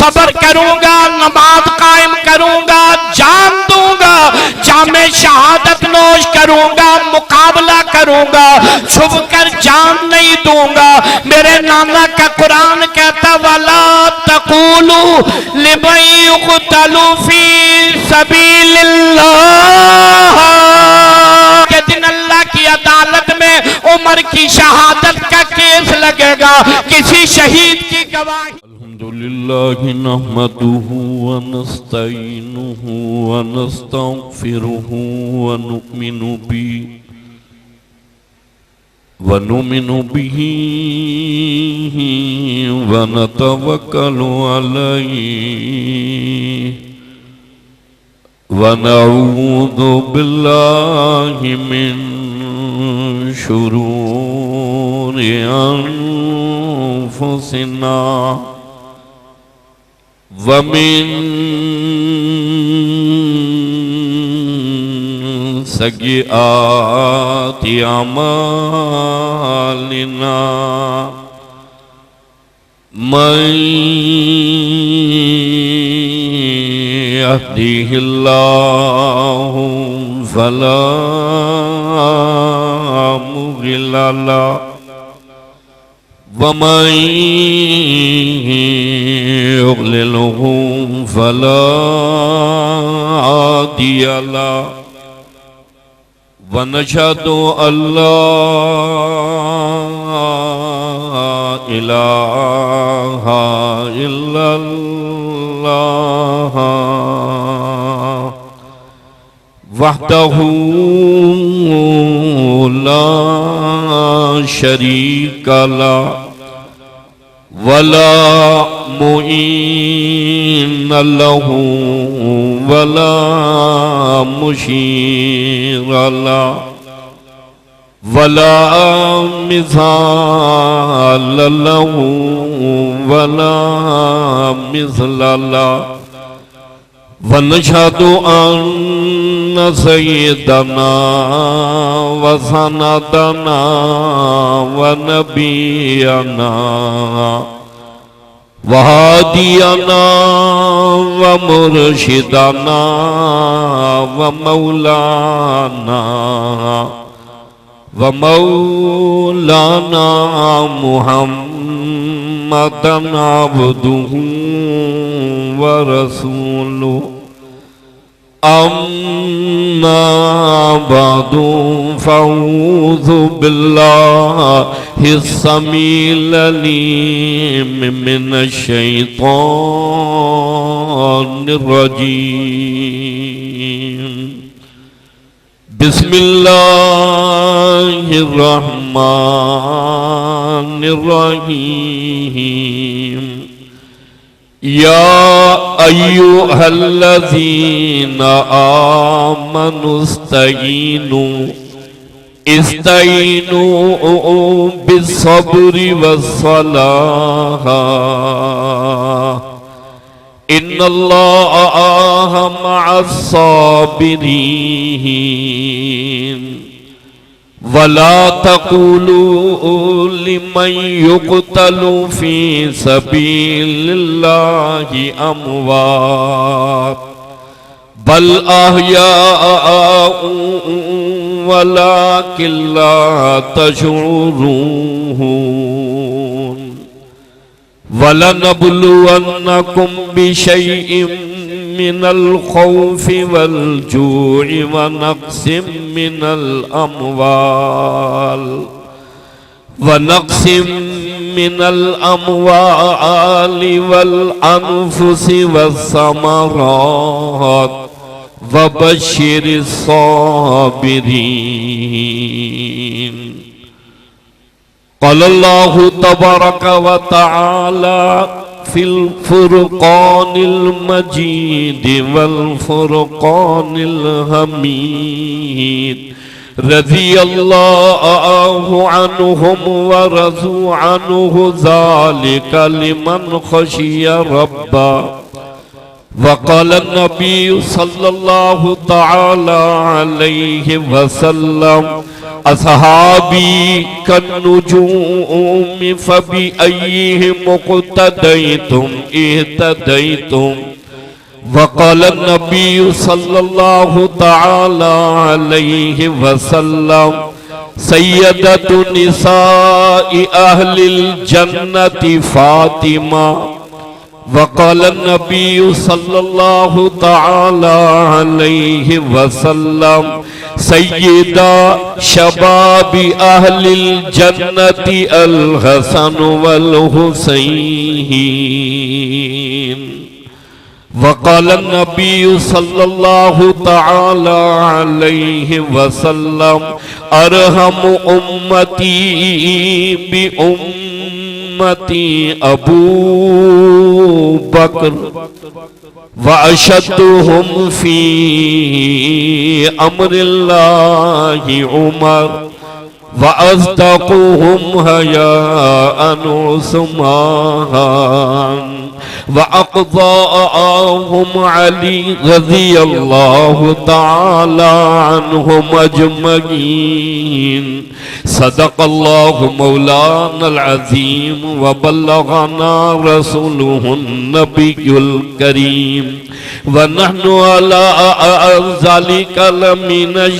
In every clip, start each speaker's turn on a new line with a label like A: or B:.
A: सब्र करूंगा, नमाज कायम करूंगा, जान दूंगा, जामे शहादत नोश करूंगा, मुकाबला करूंगा, छुप कर जान नहीं दूंगा। मेरे नाना का कुरान कहता वाला तकूलू लिमन युक़तलू फी सबीलिल्लाह, के दिन अल्लाह की अदालत में उमर की शहादत का केस लगेगा, किसी शहीद की गवाही। अल्हम्दुलिल्लाह नहमदुहु व नस्तईनुहु व नस्तगफिरुहु व नुमिनु बिही व नतवक्कलु अलैहि व नऊज़ु बिल्लाहि मिन शुरूरि अनफुसिना व मिन सय्यिआति अमालिना मन यहदिहिल्लाहु फला मुदिल्ल लहु व मन युद्लिलहु फला हादिय लहु व नशहदु अल्ला इलाहा इल्लल्लाह वहदहु ला शरीका लहु वला मुईन लहु वला मुशीर लहु वला मिसाल लहु वला मिस्ल लहु व नशहदु अन्न सय्यदना व सनदना व नबियना व हादियना व मुर्शिदना व मौलाना मुहम्मदन अब्दुहु व रसूलुहु अम्मा बअदु फ़अऊज़ु बिल्लाहिस समीइल अलीम मिनश शैतानिर रजीम। बिस्मिल्लाहिर्रहमानिर्रहीम। या अय्युहल्लज़ीना आमनुस्तईनु बिस्सब्रि वस्सलाह इन्नल्लाह मअस्साबिरीन। वला तक़ूलू लिमन युक़तलू फ़ी सबीलिल्लाहि अमवात बल अहयाउ वलाकिन ला तशऊरून। वलनबलुवन्नकुम बिशैइन मिनल खौफि वल जूइ व नक़्सिम मिनल अमवालि वल अनफुसि वस्समरात व बश्शिरिस साबिरीन। क़ालल्लाहु तबारक व तआला फिल फुरक़ानिल मजीद वल फुरक़ानिल हमीद। रज़ियल्लाहु अन्हुम व रज़ू अन्हु ज़ालिका लिमन ख़शिया रब्बा वक़ाल नबी सल्लल्लाहु तआला अलैहि वसल्लम असहाबी कन्नुजूम फबी अय्यिहिम मुक़तदैतुम इhtदैतुम। वक़ाल नबी सल्लल्लाहु तआला अलैहि वसल्लम सय्यदतु निसाई अहलिल जन्नति फातिमा। वक़ाल नबी सल्लल्लाहु तआला अलैहि वसल्लम सय्यदा शबाबी अहलिल जन्नति अल हसन वल हुसैन। वक़ाल नबी सल्लल्लाहु तआला अलैहि वसल्लम अरहम उम्मती बि उम्मती अबू बकर व अशद्दुहुम फी अम्रिल्लाहि उमर व अस्दक़ुहुम हयाअन उस्मान व अक़ज़ाअहुम अली रज़ियल्लाहु तआला अन्हुम अजमईन। सदक़ल्लाहु मौलानल अज़ीम व बल्लगना रसूलुहुन नबियुल करीम व नहनु अला ज़ालिका लमिनश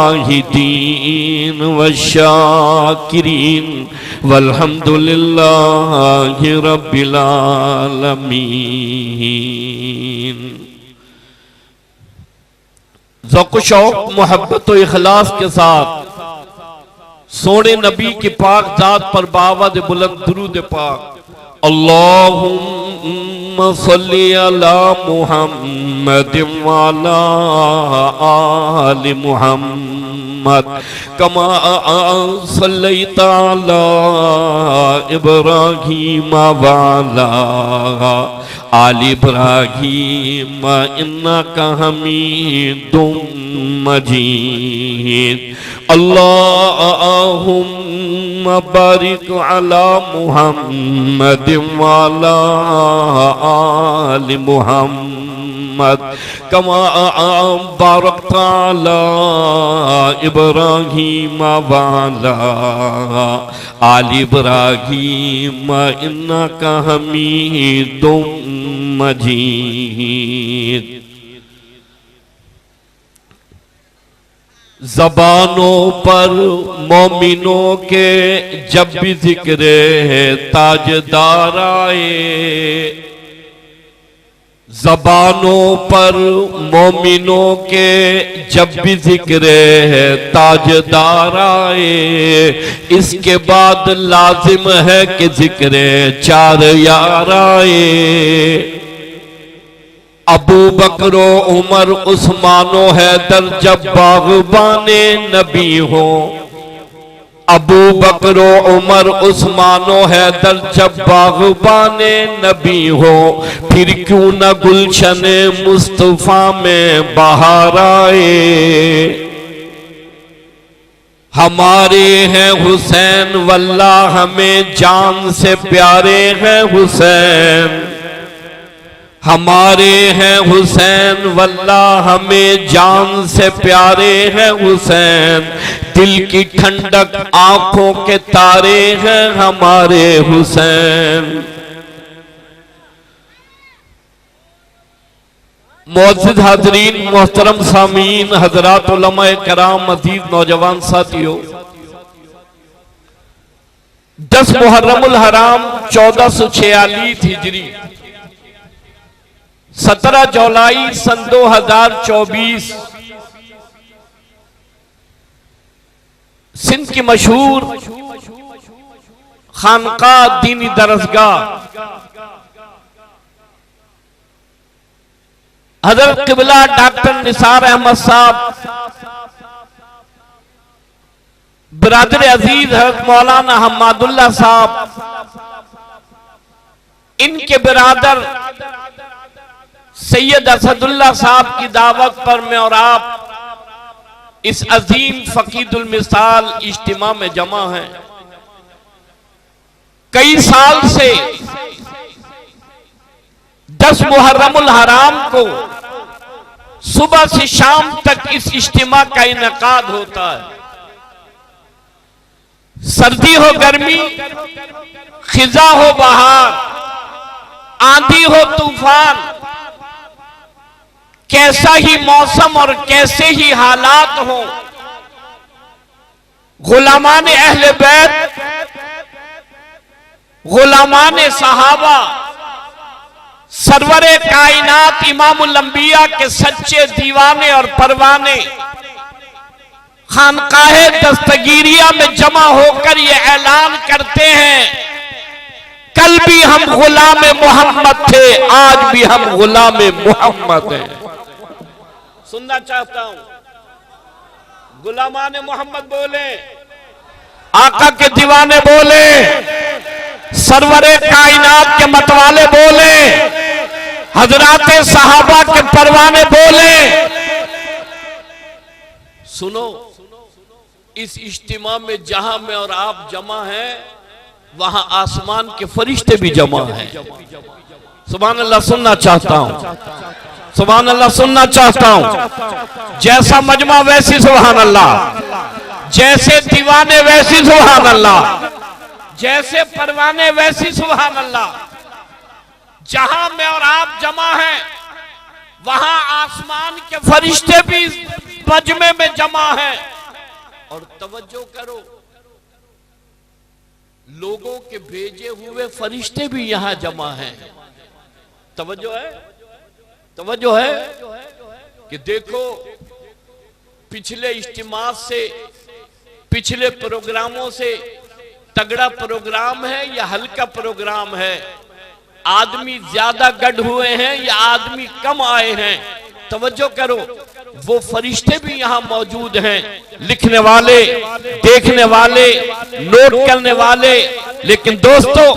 A: शाहिदीन व शाकिरीन वल्हम्दुलिल्लाहि रब्बिल आलमीन। ज़ौक़ शौक़ मोहब्बत व इखलास के साथ सोने नबी के पाक जात पर बावद बुलंद दुरूद पाक। अल्लाहुम्मा सल्ली अला मुहम्मदिन व अला आलि मुहम्मद कमा सल्लैता अला इब्राहीम व अला आलि इब्राहीम इन्नका हमीदुम मजीद। अल्लाहुम्मा बारिक अला मुहम्मदिन व अला आलि मुहम्मद कमा बारकता अला इब्राहीम व अला आलि इब्राहीम इन्नका हमीदुम मजीद। ज़बानों पर मोमिनों के जब भी जिक्र है ताजदार आए। ज़बानों पर मोमिनों के जब भी जिक्र है ताजदार आए। इसके बाद लाजिम है कि जिक्र चार यार आए। अबू बकरो उमर उस्मानो हैदर जब बाग़बाने नबी हो। अबू बकरो उमर उस्मानो हैदर जब बाग़बाने नबी हो। फिर क्यों न गुलशन मुस्तफ़ा में बहार आए। हमारे हैं हुसैन वल्लाह हमें जान से प्यारे हैं हुसैन। हमारे हैं हुसैन वल्लाह हमें जान से प्यारे हैं हुसैन। दिल की ठंडक आंखों के तारे हैं हमारे हुसैन। मुअज़्ज़िज़ हाज़रीन मोहतरम सामीन हज़रात उलमाए कराम मज़ीद नौजवान साथियों, 10 मुहर्रमुल हराम 1446 हिजरी 17 जुलाई सन 2024 सिंध की मशहूर खानका दीनी दरसगाह हजरत क़िबला डॉक्टर निसार अहमद साहब बिरादर अजीज हजरत मौलाना हम्मादुल्लाह साहब, इनके बिरादर सैयद असदुल्लाह साहब की दावत पर मैं और आप इस अजीम फकीदुल मिसाल इज्तिमा में जमा हैं। कई साल से 10 मुहर्रमुल हराम को सुबह से शाम तक इस इज्तिमा का इनेकाद होता है। सर्दी हो गर्मी, खिजा हो बहार, आंधी हो तूफान, कैसा ही मौसम और कैसे ही हालात हो, गुलामान अहले बैत, गुलामान सहाबा, सरवरे कायनात इमामुल अंबिया के सच्चे दीवाने और परवाने खानकाहे दस्तगीरिया में जमा होकर ये ऐलान करते हैं, कल भी हम गुलाम मोहम्मद थे, आज भी हम गुलाम मोहम्मद हैं। सुनना चाहता हूं, गुलामान मोहम्मद बोले, आका के दीवाने बोले, सरवरे कायनात के मतवाले बोले, हजराते सहाबा के परवाने बोले। सुनो, इस इज्तिमा में जहां मैं और आप जमा हैं, वहां आसमान के फरिश्ते भी जमा हैं। सुभान अल्लाह। सुनना चाहता हूं, सुभान अल्लाह सुनना चाहता हूं। जैसा मजमा वैसी सुभान अल्लाह, जैसे दीवाने वैसी सुभान अल्लाह, जैसे परवाने वैसी सुभान अल्लाह। जहां मैं और आप जमा हैं, वहां आसमान के फरिश्ते भी मजमे में जमा हैं। और तवज्जो करो, लोगों के भेजे हुए फरिश्ते भी यहां जमा हैं। तवज्जो है, तवज्जो है कि देखो, पिछले इज्तिमा से, पिछले प्रोग्रामों से तगड़ा प्रोग्राम है या हल्का प्रोग्राम है, आदमी ज्यादा गढ़ हुए हैं या आदमी कम आए हैं। तवज्जो करो, वो फरिश्ते भी यहां मौजूद हैं, लिखने वाले, देखने वाले, नोट करने वाले। लेकिन दोस्तों,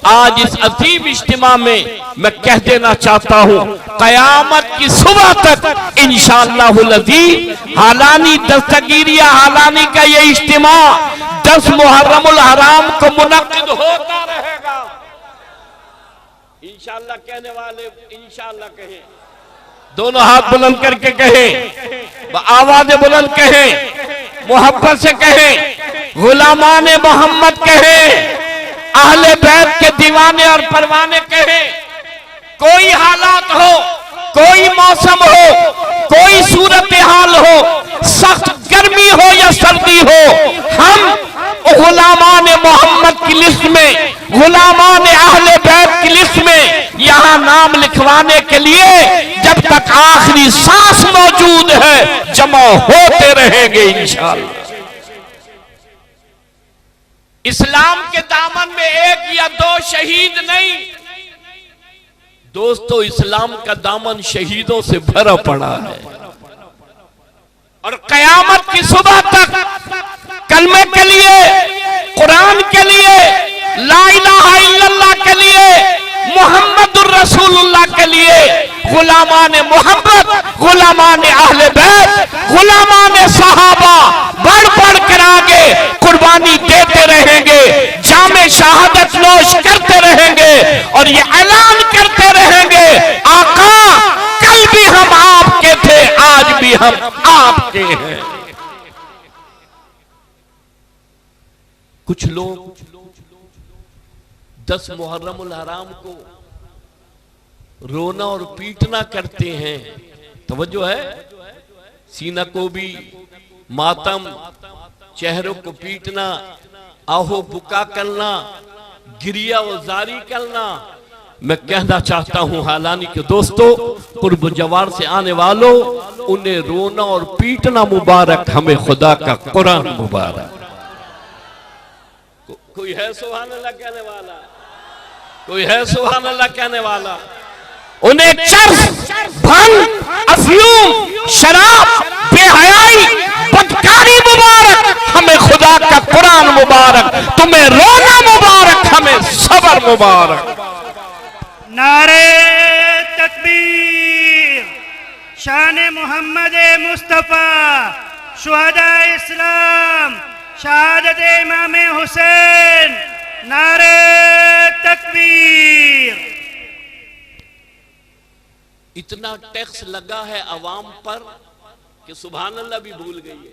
A: आज इस अजीब इज्तिमा में मैं कह देना चाहता हूं, कयामत की सुबह तक इंशाअल्लाहुल अज़ीज़ हालानी दस्तगीरिया हालानी का ये इज्तिमा 10 मुहर्रमुल हराम को मुनक्किद होता रहेगा। इंशाअल्लाह कहने वाले इंशाअल्लाह कहें, दोनों हाथ बुलंद करके कहें, आवाज़ें बुलंद कहें, मोहब्बत से कहें, गुलामान मोहम्मद कहें, अहले बैत के दीवाने और परवाने कहें। कोई हालात हो, कोई मौसम हो, कोई सूरत हाल हो, सख्त गर्मी हो या सर्दी हो, हम गुलामान मोहम्मद की लिस्ट में, गुलामान अहले बैत की लिस्ट में यहां नाम लिखवाने के लिए जब तक आखिरी सांस मौजूद है जमा होते रहेंगे इंशाअल्लाह। इस्लाम के दामन में एक या दो शहीद नहीं दोस्तों, इस्लाम का दामन शहीदों से भरा पड़ा है। और कयामत की सुबह तक कलमे के लिए, कुरान के लिए, ला इलाहा इल्लल्लाह के लिए, मुहम्मदुर रसूलुल्लाह के लिए गुलामान मोहम्मद, गुलामान अहले बैत, गुलामान सहाबा बढ़ बढ़ कर आगे कुर्बानी देते रहेंगे, जामे शहादत नोश करते रहेंगे और ये ऐलान करते रहेंगे, आका कल भी हम आपके थे, आज भी हम आपके हैं। कुछ लोग 10 मुहर्रमुल हराम को रोना और पीटना करते हैं। तवज्जो है, सीना को भी मातम, चेहरों को पीटना, आहो बुका करना, गिरिया व जारी करना। मैं कहना चाहता हूं हालानी के दोस्तों, कुर्ब जवार से आने वालों, उन्हें रोना और पीटना मुबारक, हमें खुदा का कुरान मुबारक। कोई है सुभान अल्लाह कहने वाला? कोई है सुभान अल्लाह कहने वाला? उन्हें चर्स, भंग, अफयूम, शराब, बेहयाई, बदकारी मुबारक, हमें खुदा का कुरान मुबारक। तुम्हें रोना मुबारक, हमें सबर मुबारक।
B: नारे तकबीर, शान मोहम्मद मुस्तफा, शुहदा इस्लाम, शहादत इमाम हुसैन, नारे तकबीर।
C: इतना टैक्स लगा है अवाम पर कि सुभान अल्लाह भी भूल गई है,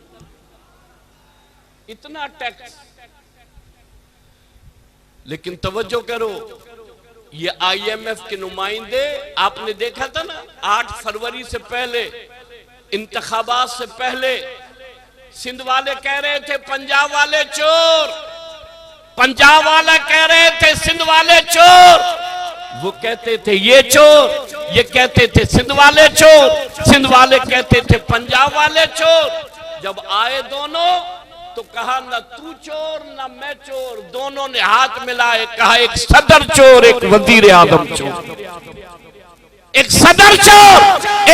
C: इतना टैक्स। लेकिन तवज्जो करो, ये IMF के नुमाइंदे, आपने देखा था ना 8 फरवरी से पहले, इंतखाबात से पहले सिंध वाले कह रहे थे पंजाब वाले चोर, पंजाब वाला कह रहे थे सिंध वाले चोर, वो कहते थे ये चोर, ये कहते थे सिंध वाले चोर, सिंध वाले कहते थे पंजाब वाले चोर। जब आए दोनों तो कहा न तू चोर न मैं चोर, दोनों ने हाथ मिलाए, कहा एक सदर चोर एक वजीर आजम चोर, एक सदर चोर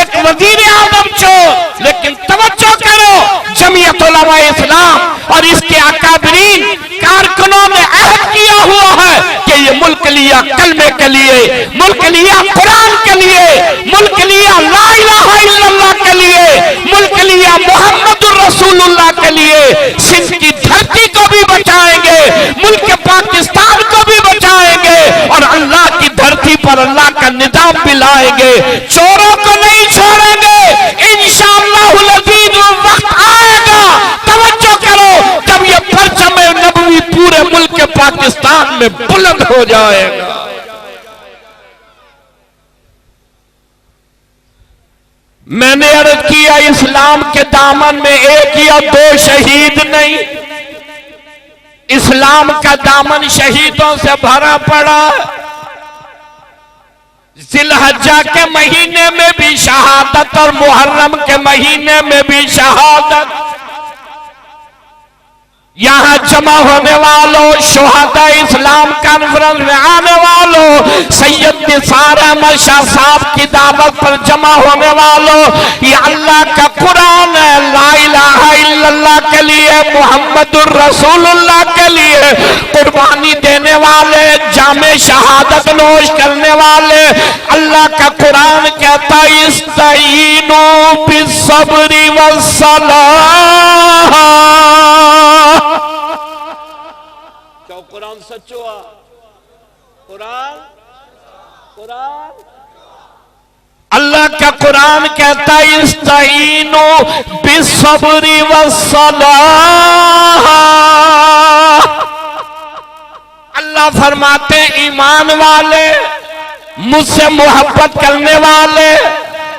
C: एक वजीर आजम चोर। लेकिन तवज्जो करो, जमीयत उलमा इस्लाम और इसके अकाबरीन कारकुनों ने अहद किया हुआ है कि ये मुल्क लिया कलमे के लिए, मुल्क लिया कुरान के लिए, मुल्क लिया ला इलाहा इल्लल्लाह के लिए, मुल्क लिया मुहम्मदुर रसूलुल्लाह के लिए। सिंध की धरती को भी बचाएंगे, मुल्क पाकिस्तान को भी बचाएंगे और अल्लाह की धरती पर अल्लाह का निजाम भी लाएंगे। चोरों को नहीं छोड़ेंगे, इंशाअल्लाहुल अज़ीज़ वक्त आएगा, तवज्जो करो, जब ये परचम नबवी पूरे मुल्क पाकिस्तान में बुलंद हो जाएगा। मैंने अर्ज किया, इस्लाम के दामन में एक या दो शहीद नहीं, इस्लाम का दामन शहीदों से भरा पड़ा। जिलहज्जा के महीने में भी शहादत और मुहर्रम के महीने में भी शहादत। यहां जमा होने वालों, शुहदा इस्लाम कॉन्फ्रेंस में आने वालों, सैयद निसार अहमद शाह साहब की दावत पर जमा होने वालों, ये अल्लाह का कुरान है, ला इलाहा इल्लल्लाह के लिए, मुहम्मदुर रसूलुल्लाह के लिए कुर्बानी देने वाले, जामे शहादत नोश करने वाले। अल्लाह का कुरान कहता है इस्तईनु बिस्सब्रि वस्सलाह। कुरान सच्चो आ, कुरान कुरान अल्लाह का कुरान कहता है इस्तईनु बिस्सब्रि वस्सलाह। अल्लाह फरमाते ईमान वाले, मुझसे मोहब्बत करने वाले,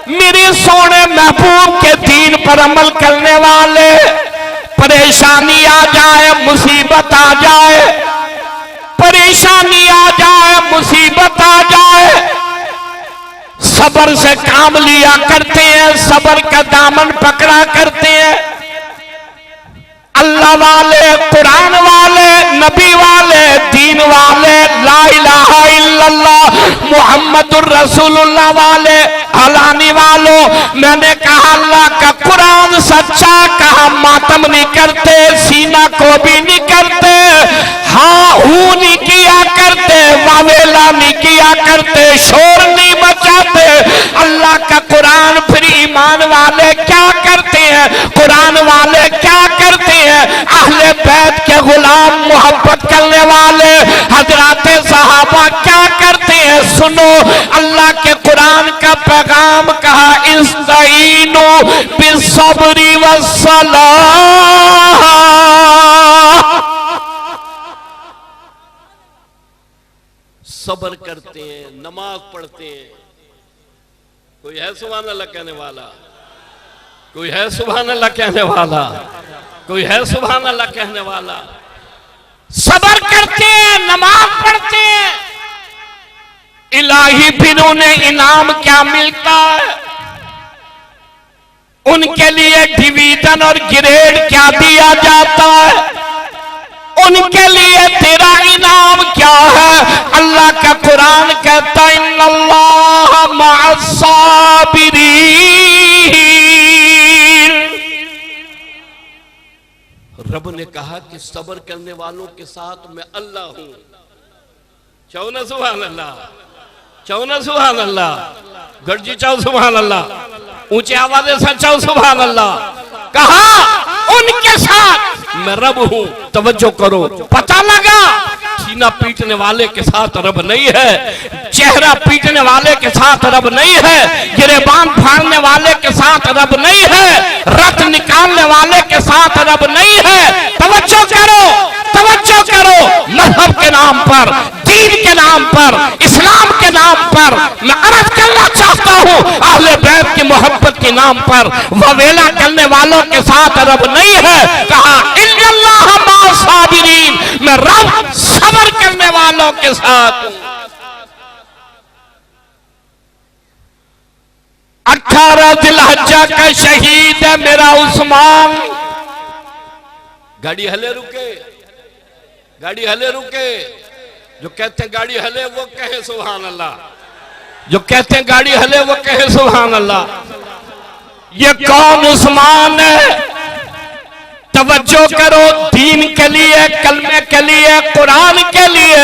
C: मेरे सोने महबूब के दीन पर अमल करने वाले, परेशानी आ जाए, मुसीबत आ जाए, परेशानी आ जाए, मुसीबत आ जाए, सब्र से काम लिया करते हैं, सब्र का दामन पकड़ा करते हैं। अल्लाह वाले, कुरान वाले, नबी वाले, दीन वाले, ला इलाहा इल्लल्लाह मुहम्मदुर रसूलुल्लाह वाले, हलानी वालों, मैंने कहा अल्लाह का कुरान सच्चा, कहा मातम नहीं करते, सीना को भी नहीं करते, हाँ हूं नहीं किया करते, वावेला नहीं किया करते, शोर नहीं मचाते। अल्लाह का कुरान फिर ईमान वाले क्या करते हैं, कुरान वाले क्या करते हैं, अहले बैत के गुलाम मोहब्बत करने वाले हजराते सहाबा क्या करते हैं। सुनो, अल्लाह के कुरान का पैगाम कहा इस्तईनु बिस्सब्रि वस्सलाह। सब्र करते हैं, नमाज पढ़ते हैं। कोई है सुभान अल्लाह कहने वाला? कोई है सुभान अल्लाह कहने वाला? कोई है सुभान अल्लाह कहने वाला? सब्र करते हैं, नमाज पढ़ते हैं। इलाही फिर उन्हें इनाम क्या मिलता है, उनके लिए डिवीजन और ग्रेड क्या दिया जाता है, उनके लिए तेरा इनाम क्या है। अल्लाह का कुरान कहता है इन्नल्लाह मअस्साबिरीन। रब ने कहा कि सब्र करने वालों के साथ मैं अल्लाह हूं। चाहो ना सुभान अल्लाह, चाहो ना सुभान अल्लाह, गढ़जी चाहो सुभान अल्लाह, ऊंचे आवाज़ से चाहो सुभान अल्लाह। कहा उनके साथ मैं रब हूं। तवज्जो करो, पता लगा सीना पीटने वाले के साथ रब नहीं है, चेहरा पीटने वाले के साथ रब नहीं है, गिरेबान फाड़ने वाले के साथ रब नहीं है, रत निकालने वाले के साथ रब नहीं है। तवज्जो करो, तवज्जो करो। मजहब के नाम पर, दीन के नाम पर, इस्लाम के नाम पर मैं अर्ज करना चाहता हूँ, अहले बैत की मोहब्बत के नाम पर ववेला करने वालों के साथ रब नहीं है। कहा इल्लल्लाह मा साबिरीन, मैं रब सब्र करने वालों के साथ हूं। 18 जिलहज्जा का शहीद है मेरा उस्मान। गाड़ी हले रुके, गाड़ी हले रुके। जो कहते हैं गाड़ी हले वो कहे सुभान अल्लाह, जो कहते हैं गाड़ी हले वो कहे सुभान अल्लाह। ये कौन उस्मान है? तवज्जो करो, दीन के लिए, कलमे के लिए, कुरान के लिए,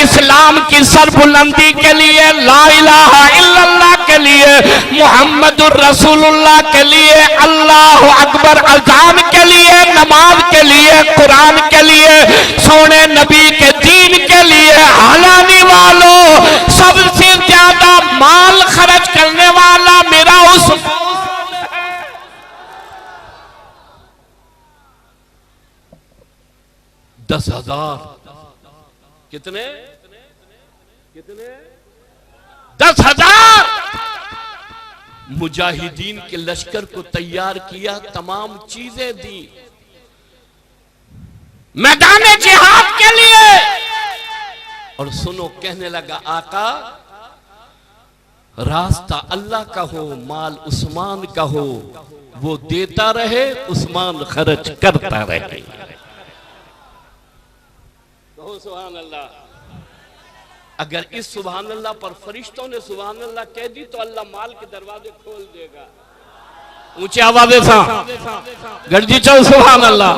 C: इस्लाम की सरबुलंदी के लिए, ला इलाहा इल्लल्लाह के लिए, मुहम्मदुर रसूलुल्लाह के लिए, अल्लाहु अकबर अज़ान के लिए, नमाज के लिए, कुरान के लिए, सोने नबी के दीन के लिए हलानी वालों, सबसे ज्यादा माल खर्च करने वाला मेरा उस्मान। 10,000 कितने कितने 10,000 मुजाहिदीन के लश्कर को तैयार किया, तमाम चीजें दी मैदान जिहाद के लिए। और सुनो, कहने लगा आका रास्ता अल्लाह का हो, माल उस्मान का हो, वो देता रहे, उस्मान खर्च करता रहे। सुभान अल्लाह। अगर इस सुभान अल्लाह पर फरिश्तों ने सुभान अल्लाह कह दी तो अल्लाह माल के दरवाजे खोल देगा। ऊंची आवाज़ सा गढ़जी चल सुभान अल्लाह।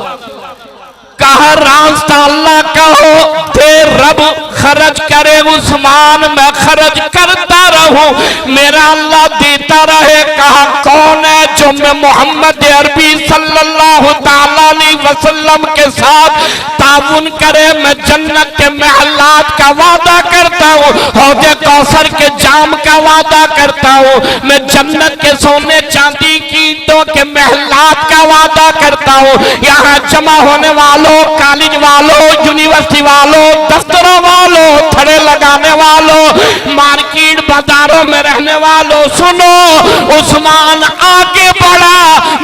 C: कहा रास्ता अल्लाह का हो, दे रब खर्च करे, उस्मान मैं खर्च करता रहूं, मेरा अल्लाह देता रहे। कहा कौन है जो मैं मोहम्मद अरबी सल्लल्लाहु ताला अलैहि वसल्लम के साथ ताउन करे? मैं जन्नत के महलात का वादा करता हूँ, हौज़े कौसर के जाम का वादा करता हूँ, मैं जन्नत के सोने चांदी की ईंटों के महलात का वादा करता हूँ। यहाँ जमा होने वालों, कॉलेज वालों, यूनिवर्सिटी वालों, दफ्तरों वालों, थड़े लगाने वालों, मार्केट बाजारों में रहने वालों, सुनो, उस्मान आगे बढ़ा,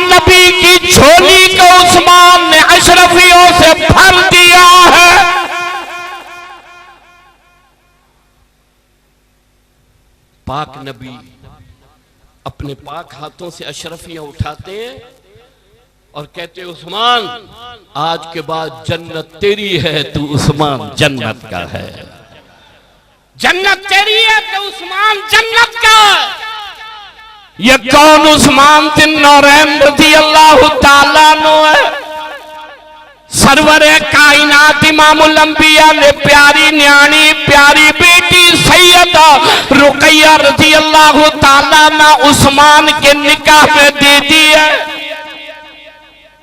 C: नबी की झोली को उस्मान ने अशरफियों से भर दिया है। पाक नबी अपने पाक हाथों से अशरफियां उठाते हैं और कहते उस्मान आज के बाद जन्नत तेरी है, तू उस्मान जन्नत का है। जन्नत तेरी है तो उस्मान जन्नत का है। ये कौन उस्मान तिन नौरैन रज़ी अल्लाह ताला अन्हु है? सरवरे कायनात इमामुल अंबिया ने प्यारी न्याणी, प्यारी बेटी सैयदा रुकैया रज़ी अल्लाह ताला अन्हा उस्मान के निकाह में दे दी है।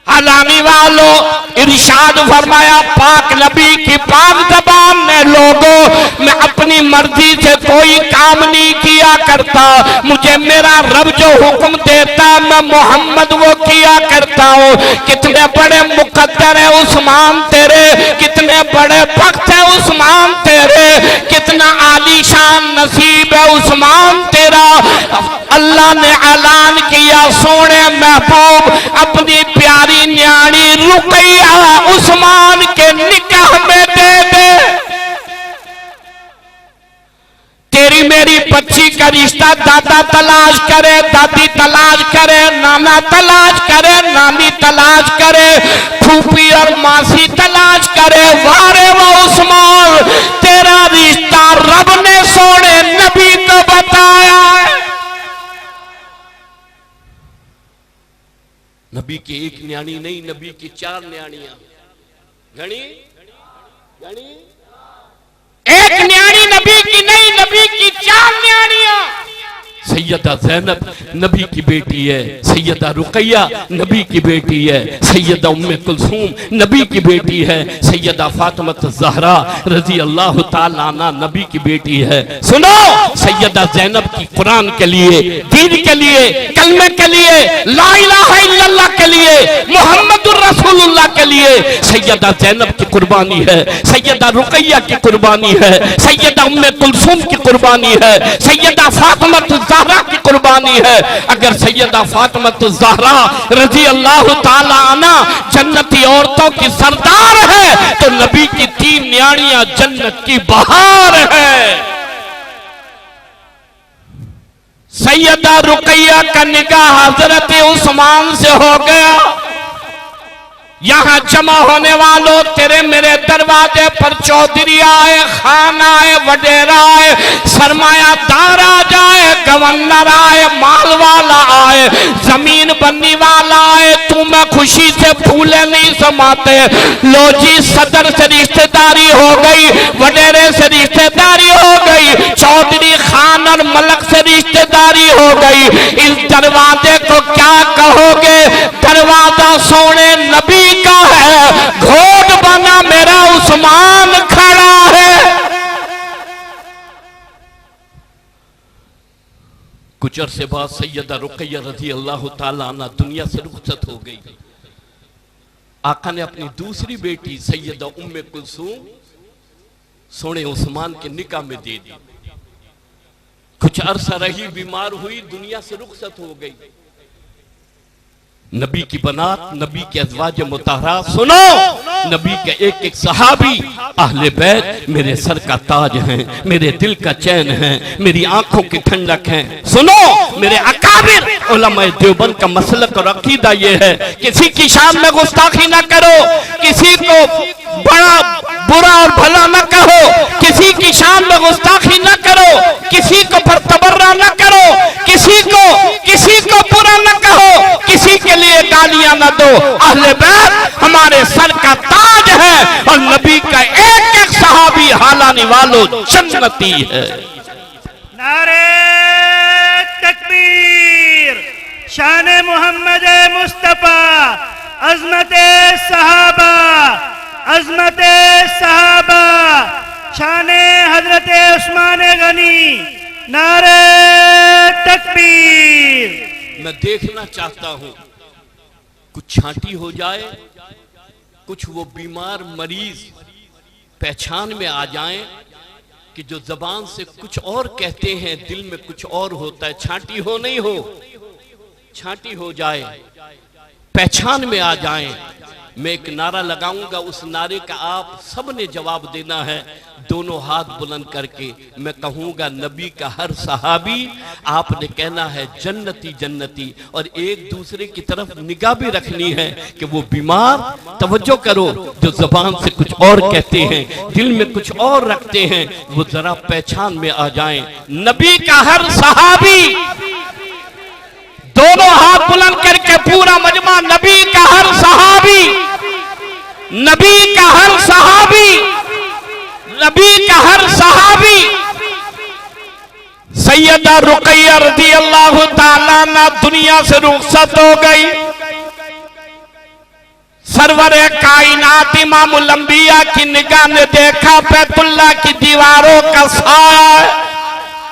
C: हलानी वालों, इरशाद फरमाया पाक नबी की पाक ज़बान ने, लोगों मैं अपनी मर्जी से कोई काम नहीं किया करता, मुझे मेरा रब जो हुक्म देता मैं मोहम्मद वो किया करता हूँ। कितने बड़े मुकद्दर है उस्मान तेरे, कितने बड़े वक्त है उस्मान तेरे, कितना आलीशान नसीब है उस्मान तेरा। अल्लाह ने ऐलान किया, सोने महबूब अपनी प्यारी न्याणी रुकैया उस्मान के निकाह में दे दे। तेरी मेरी बच्ची का रिश्ता दादा तलाश करे, दादी तलाश करे, नाना तलाश करे, नानी तलाश करे, फूफी और मासी तलाश करे। वारे वो उस्मान, तेरा रिश्ता रब ने सोने नबी को बताया है। नबी की एक न्याणी नहीं, नबी की 4 न्याणियां। गणी गणी एक न्याणी नबी की नहीं, नबी की 4 न्याणियां। सैयदा ज़ैनब नबी की बेटी है, सैयदा रुकैया नबी की बेटी है, सैयदा उम्मे कुलसूम नबी की बेटी है, सैयदा फातिमा ज़हरा रजी अल्लाह ताला अन्हा नबी की बेटी है। सुनो, सैयदा ज़ैनब की कुरान के लिए, दीन के लिए, कलमे के लिए, ला इलाहा इल्लल्लाह के लिए, मुहम्मदुर रसूलुल्लाह के लिए सैयदा ज़ैनब की कुर्बानी है, सैयदा रुकैया की कुर्बानी है, सैयदा उम्मे कुलसूम की कुर्बानी है, सैयदा फातिमा ज़हरा की कुर्बानी है। अगर सैयदा फातिमा ज़हरा रज़ी अल्लाह ताला अन्हा जन्नती औरतों की सरदार है तो नबी की 3 न्याणियां जन्नत की बहार है। सैयदा रुकैया का निकाह हजरत उस्मान से हो गया। यहां जमा होने वालों, तेरे मेरे दरवाजे पर चौधरी आए, खान आए, वडेरा आए, सरमायादार आ जाए, गवर्नर आए, माल वाला आए, जमीन बनने वाला आए, तुम्हें खुशी से फूले नहीं समाते। लो जी, सदर से रिश्तेदारी हो गई, वडेरे से रिश्तेदारी हो गई, चौधरी खान और मलक से रिश्तेदारी हो गई। इस दरवाजे को क्या कहोगे? दरवाजा सोने नबी का है, घोट बना मेरा उस्मान खड़ा है। कुछ अरसे बाद सैयदा रुकैया रज़ी अल्लाह ताला अन्हा दुनिया से रुखसत हो गई। आका ने अपनी दूसरी बेटी सैयदा उम्मे कुलसूम सोने उस्मान के निकाह में दे दी। कुछ अरसा रही, बीमार हुई, दुनिया से रुखसत हो गई। नबी की बनात, नबी के अज़वाज मुतहरा, सुनो, नबी के एक एक सहाबी अहले बैत मेरे सर का ताज हैं, मेरे दिल का चैन है, मेरी आंखों की ठंडक है। सुनो, मेरे अकाबिर उलमाए देवबंद का मसलक और अकीदा ये है, किसी की शान में गुस्ताखी ना करो, किसी को बड़ा बुरा और भला न कहो, किसी की शान में गुस्ताखी न करो, किसी को बरतबर्रा न करो, किसी को बुरा न कहो, किसी के लिए गालियां न दो। अहले बैत हमारे सर का ताज है और नबी का एक एक सहाबी हालाने वालों जन्नती है।
B: नारे तकबीर, शान मोहम्मद मुस्तफा, अजमते सहाबा, अजमते सहाबा, शाने हजरत उस्मान गनी, नारे तकबीर।
C: मैं देखना चाहता हूं कुछ छांटी हो जाए, कुछ वो बीमार मरीज पहचान में आ जाएं कि जो जबान से कुछ और कहते हैं दिल में कुछ और होता है। छांटी हो नहीं हो, छांटी हो जाए, पहचान में आ जाएं। मैं एक नारा लगाऊंगा, उस नारे का आप सब ने जवाब देना है, दोनों हाथ बुलंद करके। मैं कहूंगा नबी का हर सहाबी, आपने कहना है जन्नती जन्नती, और एक दूसरे की तरफ निगाह भी रखनी है कि वो बीमार, तवज्जो करो, जो जबान से कुछ और कहते हैं दिल में कुछ और रखते हैं, वो जरा पहचान में आ जाएं। नबी का हर सहाबी, दोनों हाथ बुलंद करके पूरा मजमा, नबी का हर सहाबी, नबी का हर सहाबी, नबी का हर सहाबी। सैयदा रुकैया रज़ी अल्लाह ताला अन्हा दुनिया से रुखसत हो गई। सरवरे कायनात इमामुल अंबिया की निगाह ने देखा बैतुल्लाह की दीवारों का साया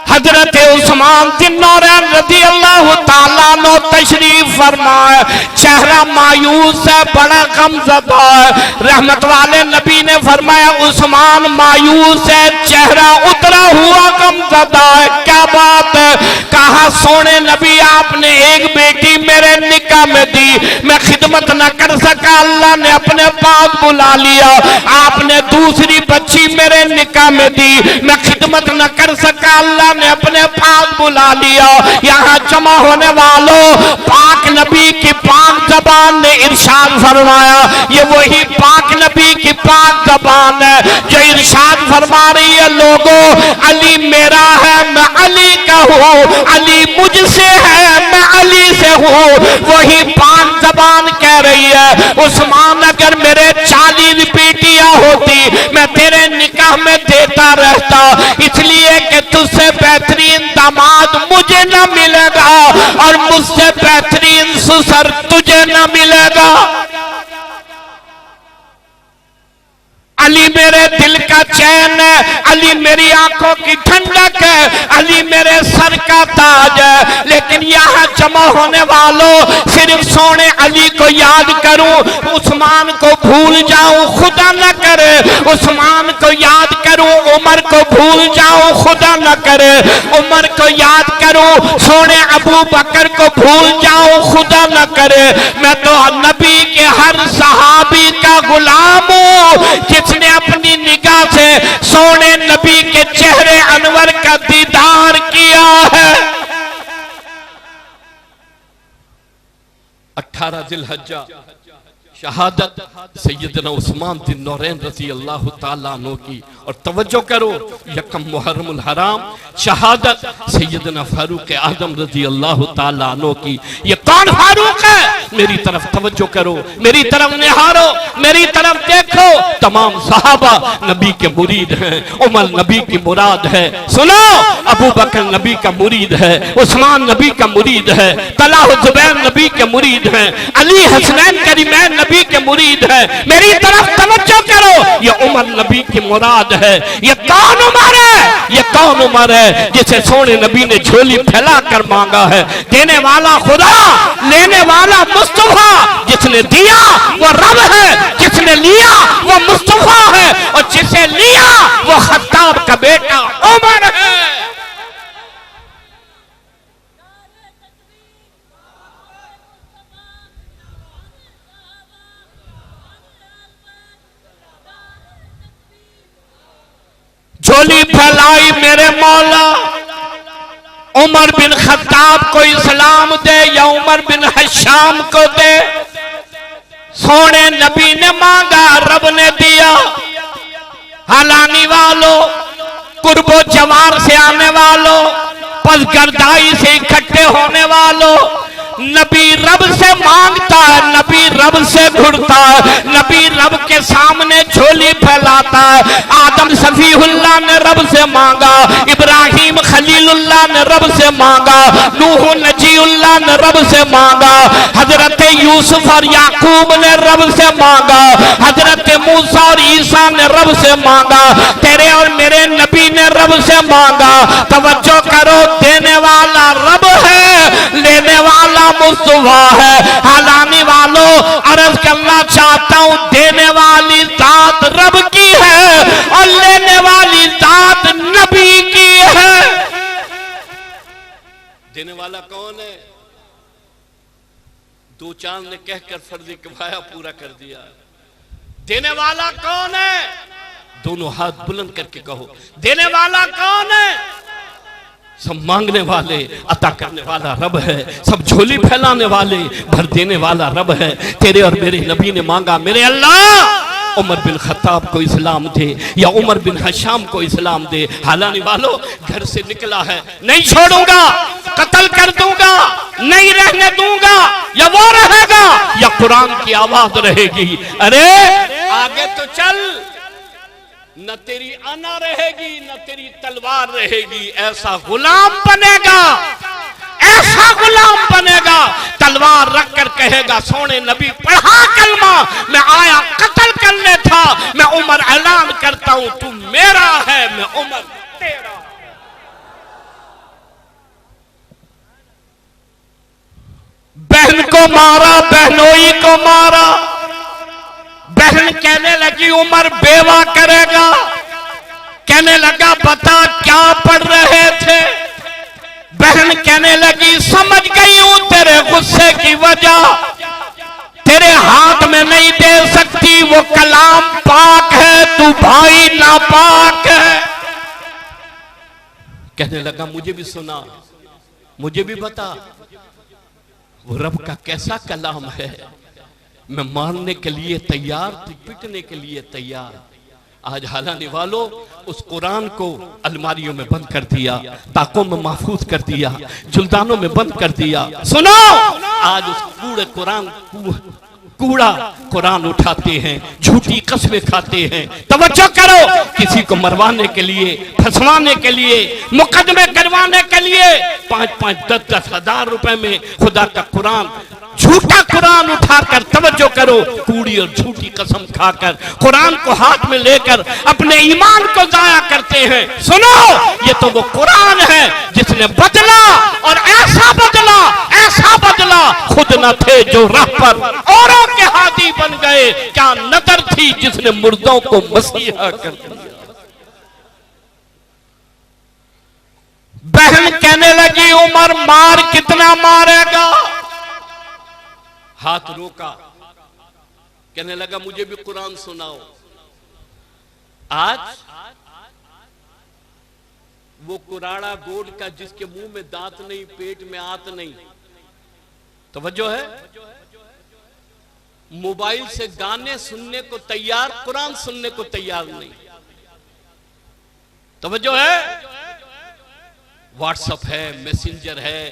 C: हजरत उस्मान जिन्नौरैन रज़ी अल्लाह ताला अन्हु तशरीफ फरमाए। चेहरा मायूस है, बड़ा गमज़दा है। रहमत वाले नबी ने फरमाया उस्मान मायूस है, चेहरा उतरा हुआ गमज़दा है, क्या बात है? कहा सोने नबी आपने एक बेटी मेरे निकाह में दी, मैं खिदमत न कर सका, अल्लाह ने अपने पास बुला लिया। आपने दूसरी बच्ची मेरे निकाह में दी, मैं खिदमत न कर सका, अल्लाह ने अपने पास बुला लिया। यहाँ जमा होने वालों, पाक नबी की पाक जबान ने इरशाद फरमाया, ये वही पाक नबी की पाक जबान है जो इरशाद फरमा रही है, लोगों अली मेरा है मैं अली का हूँ, अली मुझसे है मैं अली से
A: हूँ वही पान जबान कह रही है उस्मान अगर मेरे 40 बेटियां होती मैं तेरे निकाह में देता रहता, इसलिए कि तुझसे बेहतरीन दामाद मुझे न मिलेगा और मुझसे बेहतरीन ससुर तुझे न मिलेगा। अली मेरे दिल का चैन है, अली मेरी आंखों की ठंडक है, अली मेरे सर का ताज है। लेकिन यहाँ जमा होने वालों सिर्फ सोने अली को याद करूं, उस्मान को भूल जाऊं खुदा न करे, उस्मान को याद करूं उमर को भूल जाऊं खुदा न करे, उमर को याद करूं सोने अबू बकर को भूल जाऊं खुदा न करे। मैं तो नबी के हर सहाबी का गुलाम हूं जिसने अपनी निगाह से सोने नबी के चेहरे अनवर का दीदार किया है। 18 जिलहज्जा शहादत सैयदना उस्मान बिन नौरैन रज़ी अल्लाह ताला अन्हु की। और तवज्जो करो यकम मुहर्रमुल हराम शहादत सैयदना फारूक आजम रज़ी अल्लाह ताला अन्हु की। ये कौन फारूक है? मेरी तरफ तवज्जो करो, मेरी तरफ निहारो, मेरी तरफ देखो। तमाम सहाबा नबी के मुरीद हैं, उमर नबी की मुराद है। सुनो, अबू बकर नबी का मुरीद है, उस्मान नबी का मुरीद है, तलहा जुबैर नबी के मुरीद हैं, अली हसनैन करीमैन नबी के मुरीद है। मेरी तरफ तवज्जो करो, ये उमर नबी की मुराद है। ये कौन उमर है? ये कौन उमर है जिसे सोने नबी ने झोली फैला कर मांगा है? देने वाला खुदा, लेने वाला मुस्तफा। जिसने दिया वो रब है, जिसने लिया वो मुस्तफा है, और जिसे लिया वो खत्ताब का बेटा उमर है। झोली फैलाई मेरे मौला, उमर बिन खत्ताब को इस्लाम दे या उमर बिन हशाम को दे। सोने नबी ने मांगा, रब ने दिया। हलानी वालों, कुर्बो जवार से आने वालों, पसगरदाई से इकट्ठे होने वालों, नबी रब से मांगता है, नबी रब से घुरता है, नबी रब के सामने झोली फैलाता है। आदम सफीहुल्लाह ने रब से मांगा, इब्राहिम खलीलुल्लाह ने रब से मांगा, नूह नजीउल्लाह ने रब से मांगा, हजरत यूसुफ और याकूब ने रब से मांगा, हजरत मूसा और ईसा ने रब से मांगा, तेरे और मेरे नबी ने रब से मांगा। तवज्जो करो, देने वाला रब है, लेने वाला मुस्तफा है। हलाने वालों, अर्ज करना चाहता हूं, देने वाली जात रब की है और लेने वाली जात नबी की है। देने वाला कौन है? दो चांद ने कहकर फर्ज़ किफाया पूरा कर दिया। देने वाला कौन है? दोनों हाथ बुलंद करके कहो, देने वाला कौन है? सब मांगने वाले, अता करने वाला रब है। सब झोली फैलाने वाले, भर देने वाला रब है। तेरे और मेरे नबी ने मांगा, मेरे अल्लाह उमर बिन खत्ताब को इस्लाम दे या उमर बिन हशाम को इस्लाम दे। हालानी वालों, घर से निकला है, नहीं छोड़ूंगा, कत्ल कर दूंगा, नहीं रहने दूंगा। या वो रहेगा या कुरान की आवाज रहेगी। अरे आगे तो चल, न तेरी आना रहेगी न तेरी तलवार रहेगी। ऐसा गुलाम बनेगा, ऐसा गुलाम बनेगा, तलवार रखकर कहेगा, सोने नबी पढ़ा कलमा, मैं आया कत्ल करने था, मैं उमर ऐलान करता हूं तू मेरा है, मैं उमर तेरा। बहन को मारा, बहनोई को मारा। बहन कहने लगी उमर बेवा करेगा। कहने लगा बता क्या पढ़ रहे थे? बहन कहने लगी समझ गई हूं तेरे गुस्से की वजह, तेरे हाथ में नहीं दे सकती, वो कलाम पाक है, तू भाई नापाक है। कहने लगा मुझे भी सुना, मुझे भी बता, वो रब का कैसा कलाम है। मैं मारने के लिए तैयार, पिटने के लिए तैयार। आज हालाने वालों, उस कुरान को अलमारियों में बंद कर दिया, ताकों में महफूज कर दिया, जुल्दानों में बंद कर दिया। सुनो,
C: आज उस कूड़ा कुरान उठाते हैं, झूठी कस्में खाते हैं। तवज्जो करो, किसी को मरवाने के लिए, फंसवाने के लिए, मुकदमे करवाने के लिए 5-5, 10-10 हजार रुपए में खुदा का कुरान, झूठा कुरान उठाकर, तवज्जो करो, कूड़ी और झूठी कसम खाकर कुरान को हाथ में लेकर अपने ईमान को जाया करते हैं। सुनो, ये तो वो कुरान है जिसने बदला, और ऐसा बदला, ऐसा बदला, खुद न थे जो राह पर औरों के हादी बन गए। क्या नजर थी जिसने मुर्दों को मसीहा कर दिया। बहन कहने लगी, उमर मार कितना मारेगा? हाथ रोका, कहने लगा मुझे भी कुरान सुनाओ। आज वो कुराड़ा गोड का जिसके मुंह में दांत नहीं, पेट में आत नहीं, तवज्जो है, मोबाइल से गाने सुनने को तैयार, कुरान सुनने को तैयार नहीं। तवज्जो है, व्हाट्सएप है, मैसेंजर है,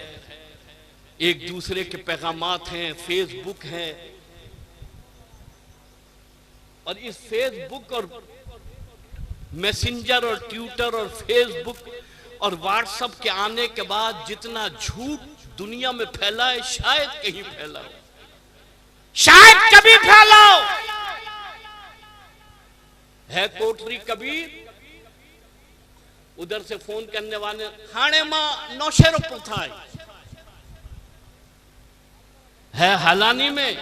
C: एक दूसरे के पैगामात हैं, फेसबुक है, और इस फेसबुक और मैसेंजर और ट्विटर और फेसबुक और व्हाट्सएप के आने के बाद जितना झूठ दुनिया में फैला है, शायद कहीं फैला हो, शायद कभी फैला हो। है कोटरी कबीर, उधर से फोन करने वाले, हाणे मां नौशेरो पुथाई है, हलानी में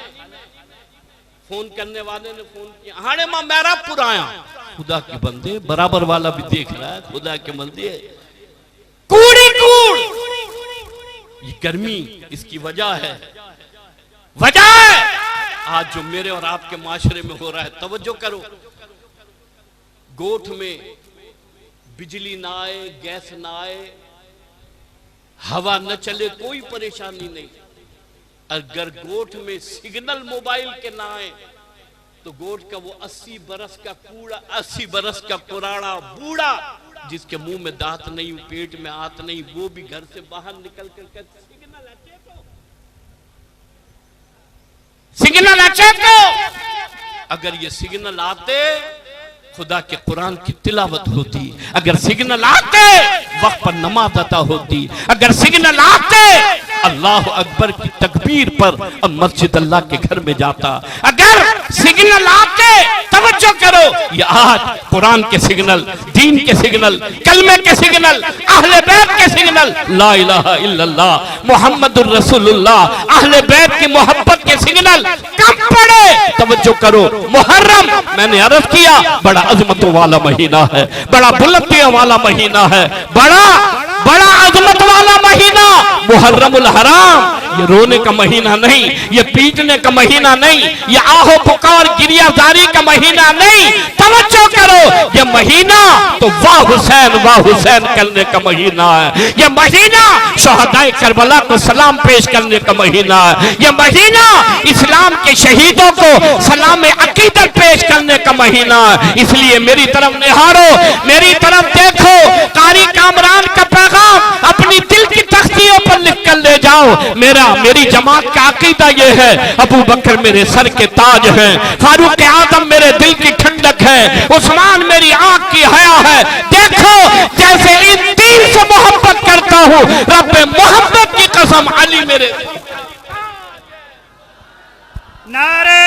C: फोन करने वाले ने फोन किया, हाणे मां मेरा पुराया। खुदा के बंदे, बराबर वाला भी देख रहा है, खुदा के बंदे, कूड़ी कूड़। ये गर्मी इसकी वजह है, वजह है आज जो मेरे और आपके माशरे में हो रहा है। तवज्जो करो, गोठ में बिजली ना आए, गैस ना आए, हवा न चले, कोई परेशानी नहीं। अगर गोठ में सिग्नल मोबाइल के ना आए तो गोठ का वो 80 बरस का कूड़ा, 80 बरस का पुराना बूढ़ा जिसके मुंह में दांत नहीं, पेट में आत नहीं, वो भी घर से बाहर निकल कर सिग्नल अच्छे को, सिग्नल अच्छे को। अगर ये सिग्नल आते, खुदा के कुरान की तिलावत होती। अगर सिग्नल आते, वक्त पर नमाज अता होती। अगर सिग्नल आते, अल्लाह अकबर की तकबीर पर और मस्जिद अल्लाह के घर में जाता। अगर सिग्नल आते, तवज्जो करो, ये आज कुरान के सिग्नल, दीन के सिग्नल, कलमे के सिग्नल, अहले बैत के सिग्नल, ला इलाहा इल्लल्लाह मुहम्मदुर रसूलुल्लाह, अहले बैत की मोहब्बत के सिग्नल कब पड़े? तवज्जो करो, मुहर्रम, मैंने अर्ज किया, बड़ा अजमतों वाला महीना है, बड़ा बुलंदियों वाला महीना है, बड़ा अजमत वाला महीना मुहर्रमुल हराम। ये रोने का महीना नहीं, ये पीटने का महीना नहीं, ये आहो पुकार गिरियाजारी का महीना नहीं। तवज्जो करो, ये महीना तो वाह हुसैन करने का महीना है। ये महीना शहदाए करबला को सलाम पेश करने का महीना है। ये महीना इस्लाम के शहीदों को सलाम अकीदत पेश करने का महीना है। इसलिए मेरी तरफ निहारो, मेरी तरफ देखो, कारी कामरान का पैगाम अपनी दिल की तख्तियों पर लिख कर ले जाओ। मेरी जमात का अकीदा ये है, अबू बकर मेरे सर के ताज हैं, फारूक आजम मेरे दिल की ठंडक है, उस्मान मेरी आंख की हया है। देखो जैसे इन दीन से मोहब्बत करता हूँ, रब्बे मोहब्बत की कसम, अली मेरे।
B: नारे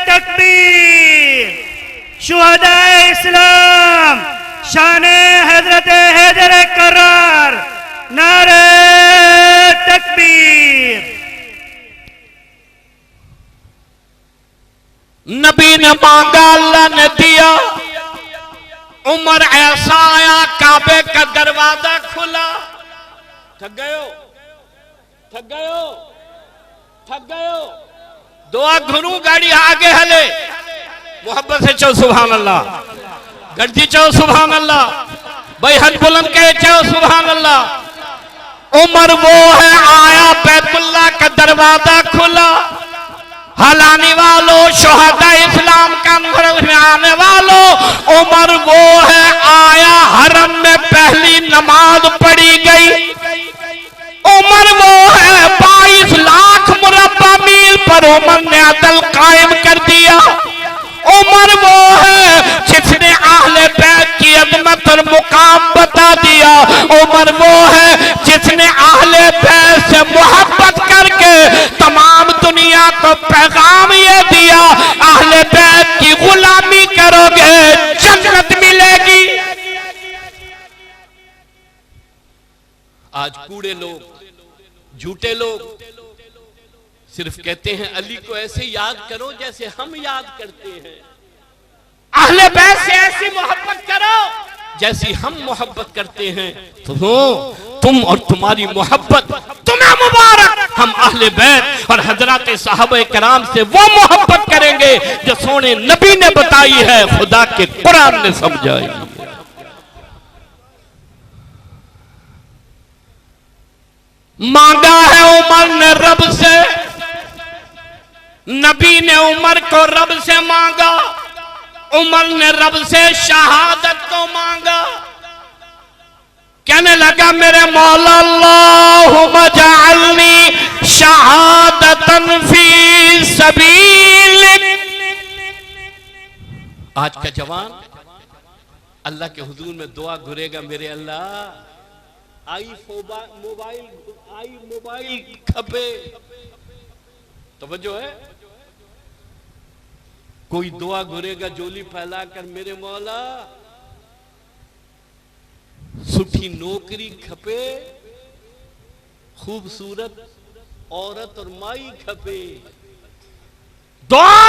B: तकबीर, शुहदाए इस्लाम, शाने हजरत हैदर करार, नारे तकबीर।
A: नबी ने मांगा, अल्लाह ने दिया। उमर ऐसा आया, काबे का दरवाजा खुला।
C: थक गए हो, थक गए हो, थक गए हो।
A: दुआ घुरू गाड़ी आगे हले, मोहब्बत से चल सुभान अल्लाह, गर्दी चो सुभान अल्लाह, भाई हज बुलंद कहे चो सुभान अल्लाह। उमर वो है आया, बैतुल्लाह का दरवाजा खुला। हलाने वालों, शुहदा इस्लाम का अंदर में आने वालों, उमर वो है आया, हरम में पहली नमाज पढ़ी गई। उमर वो है,
C: लोग, झूठे लोग सिर्फ कहते हैं अली को ऐसे याद करो जैसे हम याद करते हैं,
A: अहले बैत से ऐसी मोहब्बत करो
C: जैसी हम मोहब्बत करते हैं। तो तुम और तुम्हारी मोहब्बत तुम्हें मुबारक। हम अहले बैत और हजरत साहबे कराम से वो मोहब्बत करेंगे जो सोने नबी ने बताई है, खुदा के कुरान ने समझाई।
A: मांगा है उमर ने रब से, नबी ने उमर को रब से मांगा, उमर ने रब से शहादत को मांगा। कहने लगा मेरे मौला अल्लाहुम्मा जअलनी शहादतन फी सबीलिक।
C: आज का जवान अल्लाह के हुजूर में दुआ घुरेगा, मेरे अल्लाह आई मोबाइल खपे। तवज्जो है, कोई दुआ घुरेगा जोली फैलाकर, मेरे मौला सुठी नौकरी खपे, खूबसूरत औरत और माई खपे।
A: दुआ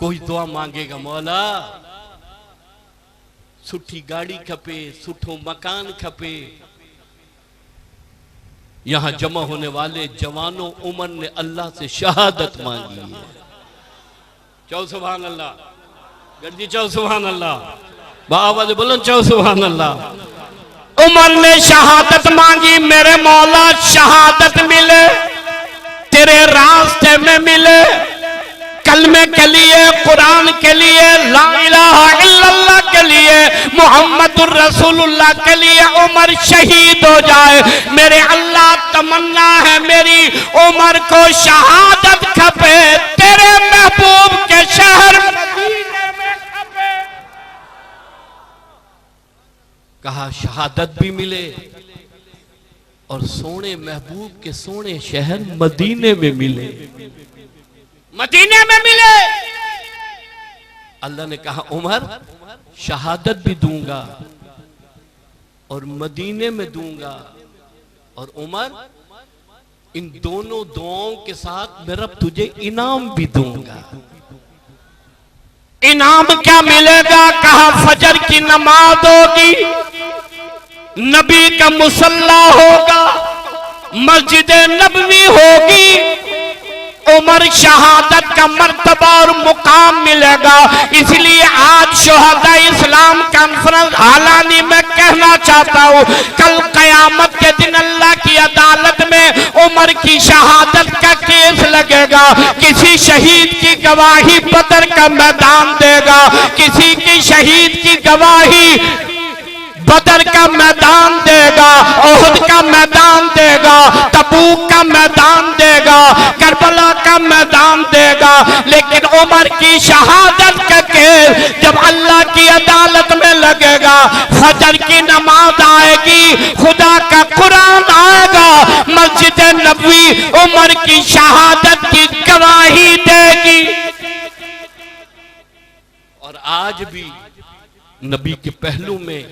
C: कोई दुआ मांगेगा, मौला सुठी गाड़ी खपे, सुठो मकान खपे। यहां जमा होने वाले जवानों उमर ने अल्लाह से शहादत मांगी है। चौ सुभान अल्लाह, गर्जी चौ सुभान अल्लाह, बाआवाज़ बुलंद चौ सुभान अल्लाह।
A: उमर ने शहादत मांगी, मेरे मौला शहादत मिले, तेरे रास्ते में मिले, कलमे के लिए, कुरान के लिए, ला इलाहा इल्लल्लाह के लिए, मुहम्मदुर रसूलुल्लाह के लिए उमर शहीद हो जाए। मेरे अल्लाह तमन्ना है मेरी, उमर को शहादत खपे, तेरे महबूब के शहर मदीने में खपे।
C: कहा शहादत भी मिले और सोने महबूब के सोने शहर मदीने में मिले,
A: मदीने में मिले।
C: अल्लाह ने कहा उमर शहादत भी दूंगा और मदीने में दूंगा, और उमर इन दोनों दुआओं के साथ मैं रब तुझे इनाम भी दूंगा।
A: इनाम क्या मिलेगा? कहा फजर की नमाज होगी, नबी का मुसल्ला होगा, मस्जिद नबवी होगी, उमर शहादत का मर्तबा और मुकाम मिलेगा। इसलिए आज शुहदा इस्लाम कॉन्फ्रेंस हालानी में कहना चाहता हूँ, कल कयामत के दिन अल्लाह की अदालत में उमर की शहादत का केस लगेगा। किसी शहीद की गवाही बदर का मैदान देगा, किसी की शहीद की गवाही बदर का मैदान देगा, ओहद का मैदान देगा, तबूक का मैदान देगा, करबला का मैदान देगा। लेकिन उमर की शहादत का केस जब अल्लाह की अदालत में लगेगा, फजर की नमाज आएगी, खुदा का कुरान आएगा, मस्जिद नबवी उमर की शहादत की गवाही देगी।
C: और आज भी नबी के पहलू में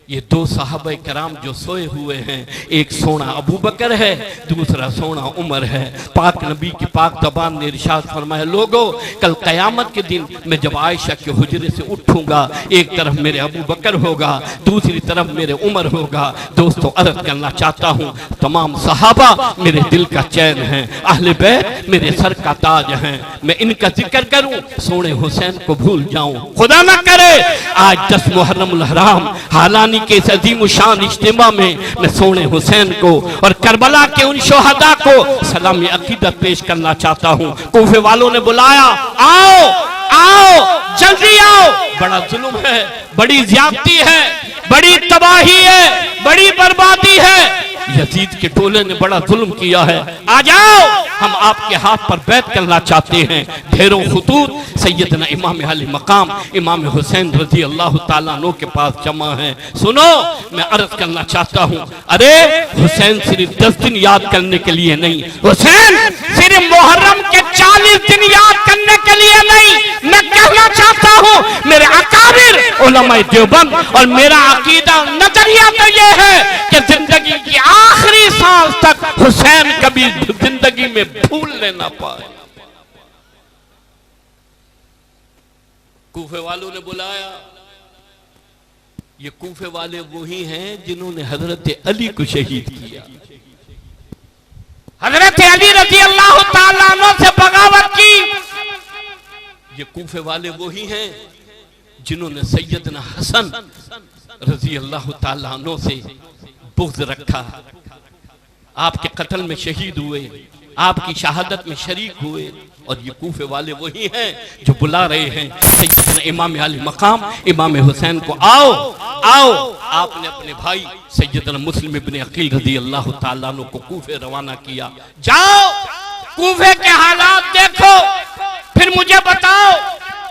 C: ये दो साहबे कराम जो सोए हुए हैं, एक सोना अबू बकर है, दूसरा सोना उमर है। पाक नबी की पाक ज़बान ने इरशाद फरमाया, लोगों कल क़यामत के दिन मैं जब आयशा के हुजरे से उठूंगा, एक तरफ मेरे अबू बकर होगा, दूसरी तरफ मेरे उमर होगा। दोस्तों अर्ज करना चाहता हूँ, तमाम सहाबा मेरे दिल का चैन है, अहले बैत मेरे सर का ताज हैं। मैं इनका जिक्र करूँ, सोने हुसैन को भूल जाऊँ, खुदा न करे। आज 10 मुहर्रम हराम हालानी के इस अजीम शान इज्तिमा में मैं सोने हुसैन को और करबला के उन शोहदा को सलामी अकीदत पेश करना चाहता हूँ। कूफे वालों ने बुलाया, आओ आओ जल्दी आओ, बड़ा जुल्म है, बड़ी ज्यादती है, बड़ी तबाही है, बड़ी बर्बादी है, यजीद के टोले ने बड़ा जुल्म किया है, आ जाओ, हम आपके हाथ पर बैत करना चाहते हैं। ढेरों खुतूत सैयदना इमाम अली मकाम इमाम हुसैन रजी अल्लाह ताला अन्हु के पास जमा है। सुनो, मैं अर्ज करना चाहता हूँ, अरे हुसैन सिर्फ 10 दिन याद करने के लिए नहीं, हुसैन सिर्फ मुहर्रम के 40 दिन याद करने के लिए नहीं, मैं
A: कहना चाहता हूं मेरे अकाबिर उलमाए देवबंद, और मेरा अकीदा नजरिया तो यह है कि जिंदगी की आखिरी सांस तक हुसैन कभी जिंदगी में भूलने ना पाए। कूफे वालों ने बुलाया, ये कूफे वाले वही हैं जिन्होंने हजरत अली को शहीद किया। हजरत अली रजी अल्लाह ताला अन्हु से बगावत की। ये कूफे वाले वही हैं जिन्होंने सैयदना हसन रजी अल्लाह ताला अन्हु से बुग़्ज़ रखा, आपके कत्ल में शहीद हुए, आपकी शहादत में शरीक हुए। और ये कूफे वाले वही हैं जो बुला रहे हैं सैयदना इमाम अली मकाम इमाम हुसैन को, आओ आओ। आपने अपने भाई सैयदना मुस्लिम इब्ने अकील रज़ी अल्लाह ताला अन्हु को कूफे रवाना किया। जाओ कूफे के हालात देखो, फिर मुझे बताओ।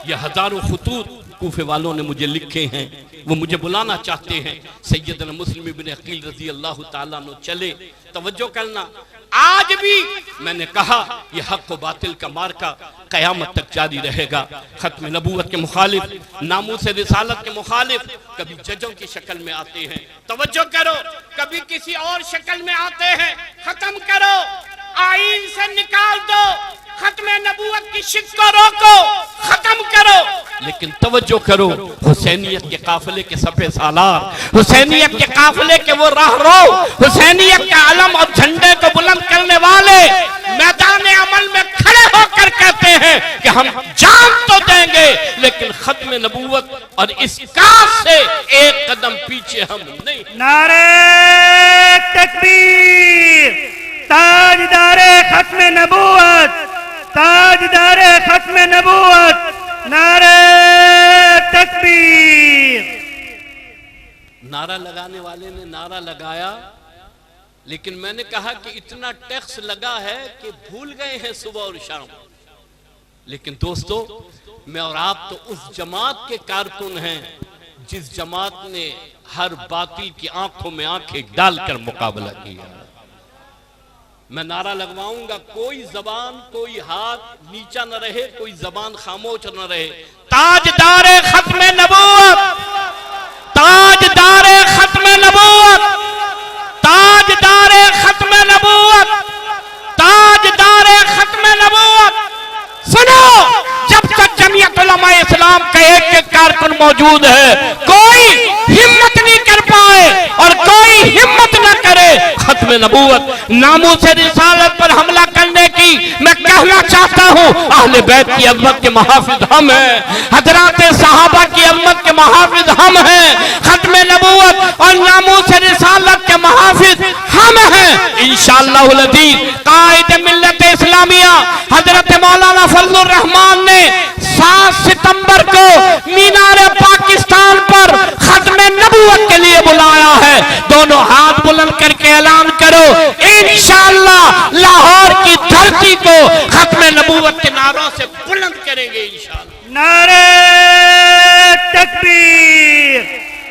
A: ये हजारों खुतूत कूफे वालों ने मुझे लिखे हैं, वो मुझे बुलाना चाहते हैं। सैयदना मुस्लिम इब्ने अकील रज़ी अल्लाह ताला अन्हु चले। तवज्जो करना, आज भी मैंने कहा यह हक व बातिल का मार्का कयामत तक जारी रहेगा। खत्म नबूवत के मुखालिफ, नामूस रिसालत के मुखालिफ कभी जजों की शक्ल में आते हैं, तवज्जो करो, कभी किसी और शक्ल में आते हैं। खत्म करो, आईन से निकाल दो, खत्म नबूवत की शिक को रोको, खत्म करो। लेकिन तवज्जो करो, हुसैनियत के काफिले के सफे सालार, हुसैनियत के काफिले के वो राहरो, हुसैनियत के आलम और झंडे को बुलंद करने वाले मैदान अमल में खड़े होकर कहते हैं कि हम जान तो देंगे लेकिन खत्म नबूवत और इस काज से एक कदम पीछे हम नहीं।
B: नारे तकबीर, ताजदारे खत्म नबूवत, ताजदारे खत्म नबूवत, नारे तकबीर।
C: नारा लगाने वाले ने नारा लगाया, लेकिन मैंने कहा कि इतना टैक्स लगा है कि भूल गए हैं सुबह और शाम। लेकिन दोस्तों, मैं और आप तो उस जमात के कारकुन हैं जिस जमात ने हर बातिल की आंखों में आंखें डालकर मुकाबला किया। मैं नारा लगवाऊंगा, कोई जबान कोई हाथ नीचा न रहे, कोई जबान खामोश न रहे। ताजदारे खत्म नबूवत, ताजदारे खत्म नबूवत, ताजदारे खत्म नबूवत, ताजदारे खत्म नबूवत। सुनो, जब तक जमीयत उलमा इस्लाम का एक कारकुन मौजूद है, कोई हिम्मत नहीं कर पाए और कोई हिम्मत न करे खत्म नबूवत, नामूस रिसालत पर हमला करने की। मैं कहना चाहता हूँ, अहले बैत की अज़मत के महाफिज हम हैं, हजरात सहाबा की अज़मत के महाफिज हम हैं, खत्म नबूवत और नामूस रिसालत के महाफिज हम हैं। इंशाअल्लाहुल अज़ीज़ कायद मिल्लत इस्लामिया हजरत मौलाना फजलुर रहमान ने 7 सितंबर को मीनार पाकिस्तान पर खत्म नबूवत के लिए बुलाया है। दोनों हाथ बुलंद करके ऐलान करो, इंशाअल्लाह लाहौर की धरती को खत्म नबूवत के नारों से बुलंद करेंगे इंशाअल्लाह।
B: नारे तकबीर,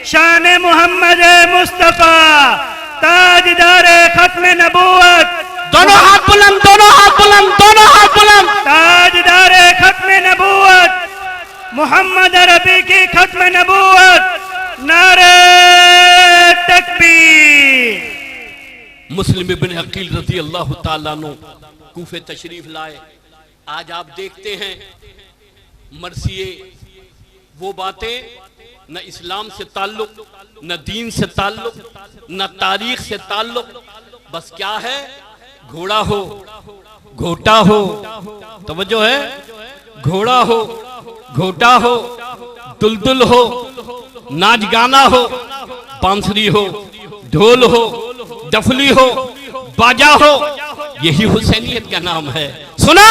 B: शान मोहम्मद मुस्तफा, ताजदारे खत्म नबूवत।
A: दोनों हाथ बुलंद, दोनों हाथ बुलंद, दोनों हाथ बुलंद।
B: ताजदारे खत्म नबूवत, मोहम्मद अरबी की खत्म नबूवत, नारे तकबीर।
C: मुस्लिम इब्ने अकील रज़ी अल्लाह ताला अन्हु कूफे तशरीफ लाए। आज आप देखते हैं मरसिए वो बातें न इस्लाम से ताल्लुक, न दीन से ताल्लुक, न तारीख से ताल्लुक, बस क्या है, घोड़ा हो, घोटा हो, तवज्जो है, घोड़ा हो, घोटा हो, दुलदुल हो, नाच गाना हो, बांसुरी हो, ढोल हो, डफली हो, बाजा हो, यही हुसैनियत का नाम है। सुनो,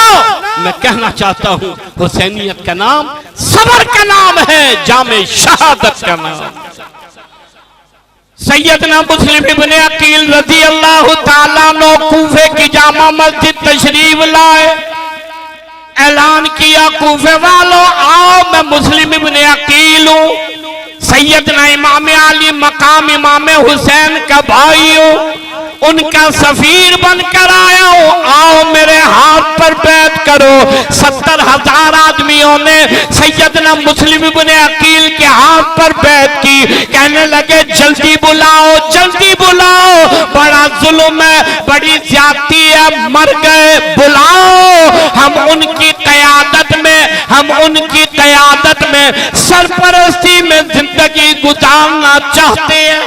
C: मैं कहना चाहता हूं, हुसैनियत का नाम सबर का नाम है, जामे शहादत का नाम। सैयदना मुस्लिम इब्ने अकील रज़ी अल्लाह ताला अन्हु कूफे की जामा मस्जिद तशरीफ लाए। ऐलान किया, कूफे वालों आओ, मैं मुस्लिम इब्ने अकील हूं, सैयदना इमाम अली मकाम इमाम हुसैन का भाई हूं।
A: उनका सफीर बनकर आया हूं, आओ मेरे हाथ पर बैत करो। 70,000 आदमियों ने सैयदना मुस्लिम इब्ने अकील के हाथ पर बैत की। कहने लगे जल्दी बुलाओ, जल्दी बुलाओ, बड़ा जुल्म है, बड़ी ज्यादती है, मर गए, बुलाओ। हम उनकी क़यादत में सरपरस्ती में जिंदगी गुजारना चाहते हैं।